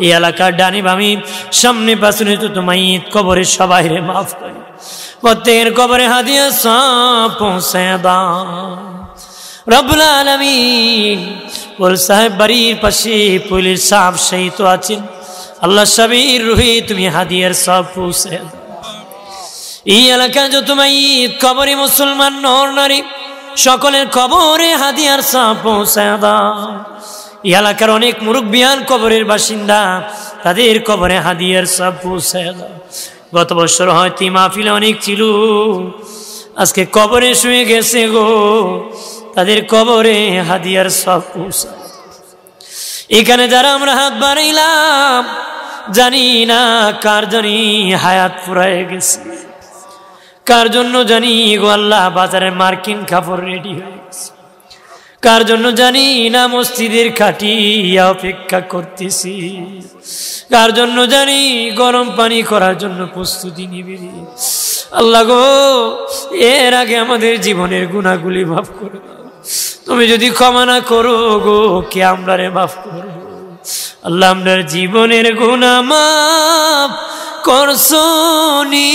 এই এলাকার ডানে বামে সামনে পাশে তো তোমায় কবরের সবাই রে মাফ করে প্রত্যেকের কবরে হাদিয়া সব পৌঁছে দাও রব্বুল আলামিন ওর সাহেব বাড়ির পাশে পুলিশ সাহেব শহীদ আছেন আল্লাহ সাবির রুহি তুমি হাদিয়ার সব পৌঁছে দাও এই এলাকা যত মাইয়িত কবরে মুসলমান নর নারী সকলের কবরে হাদিয়ার সব পৌঁছে দাও এই এলাকার অনেক মুরব্বিয়ান কবরের বাসিন্দা তাদের কবরে হাদিয়ার সব পৌঁছে দাও গত বছর হয়তো মাহফিলে অনেক ছিল আজকে কবরে শুয়ে গেছে গো তাদের কবরে হাদিয়ার সব পৌঁছে এখানে যারা আমরা হাত বাড়াইলাম জানি না কার জানি হায়াত ফুরায় গেছে কার জন্য জানি গো আল্লাহ বাজারে মার্কিন কাপড় রেডি হয়ে গেছে কার জন্য জানি না মসজিদের খাটিয়া অপেক্ষা করতেছি কার জন্য জানি গরম পানি করার জন্য প্রস্তুতি নিবি আল্লাহ গো এর আগে আমাদের জীবনের গুনাহগুলি মাফ করে দাও তুমি যদি ক্ষমা না করো গো কে আমরা রে মাফ করবো আল্লাহ আমাদের জীবনের গুনাহ মাফ করছনি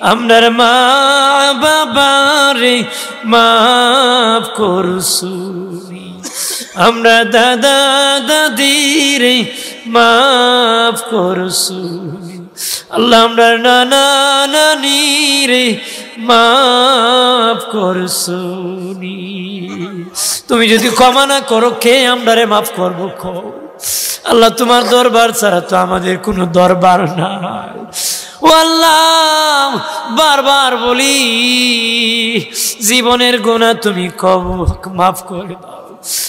আমরার মা বাবারে মাফ করছনি আমরা দাদা দাদিরে মাফ করছনি আল্লাহ আমরার নানা নানিরে মাফ করছনি তুমি যদি ক্ষমা না করো কে আমরারে মাফ করবো খো আল্লাহ তোমার দরবার ছাড়া তো আমাদের কোনো দরবার নাই ও আল্লাহ বারবার বলি জীবনের গুনাহ তুমি মাফ করে দাও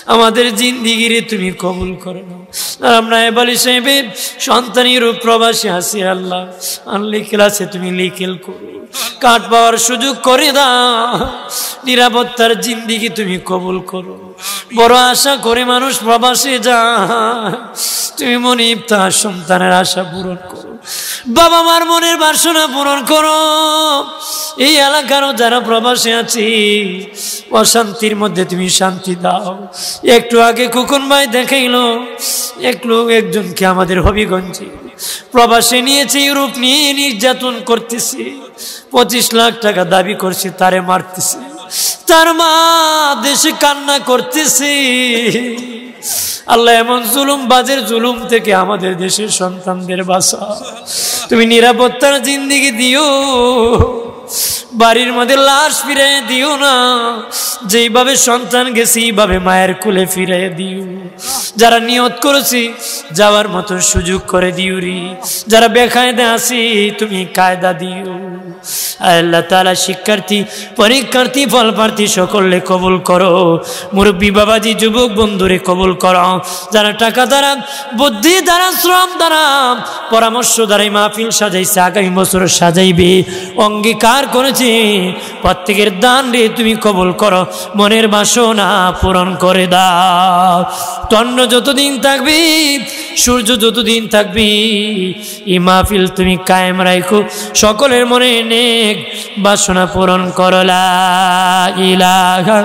আমাদের জিন্দিগিরে তুমি কবুল করে নাও আর আমরা এবালি সাহেবের সন্তানের প্রবাসী আছি আল্লাহ আনলি ক্লাসে তুমি লিখেল করো কাট পাওয়ার সুযোগ করে দাও নিরাপত্তার জিন্দিগি তুমি কবুল করো বড় আশা করে মানুষ প্রবাসে যায় তুমি মনিব তার সন্তানের আশা পূরণ করো বাবা মার মনের বাসনা পূরণ করো। এই এলাকারও যারা প্রবাসে আছি অশান্তির মধ্যে তুমি শান্তি দাও। একটু আগে কুকুন ভাই দেখাইলো একজনকে আমাদের হবিগঞ্জে প্রবাসে নিয়েছে, ইউরোপ নিয়ে নির্যাতন করতেছে, 25 লাখ টাকা দাবি করছে, তারে মারতেছে, তার মা দেশে কান্না করতেছে। আল্লাহ এমন জুলুম বাজের জুলুম থেকে আমাদের দেশের সন্তানদের বাঁচাও। তুমি নিরাপত্তার জিন্দেগি দিও, বাড়ির মধ্যে লাশ ফিরাই দিও না, যেইভাবে সন্তান গেছে এইভাবে মায়ের কোলে ফিরাই দিও। যারা নিয়ত করেছি যাওয়ার মতো সুযোগ করে দিও রে, যারা বেকায়দা আছি তুমি কায়দা দিও। আল্লাহ তাআলা শিক্ষার্থী পরীক্ষার্থী ফল প্রার্থী সকলে কবুল করো। মুরব্বী বাবাজি যুবক বন্ধুরে কবুল করো। যারা টাকা দ্বারা বুদ্ধি দ্বারা শ্রম দ্বারা পরামর্শ দ্বারা মাহফিল সাজাইছে, আগামী বছর সাজাইবে, অঙ্গীকার করেছে, প্রত্যেকের দান রে তুমি কবুল করো, মনের বাসনা পূরণ করে দাও। তন্ন যতদিন থাকবি, সূর্য যতদিন থাকবি, এই মাহফিল তুমি কায়েম রাখো, সকলের মনে নেক বাসনা পূরণ করো। লা ইলাহা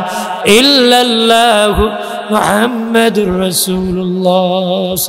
ইল্লাল্লাহু মুহাম্মাদুর রাসূলুল্লাহ।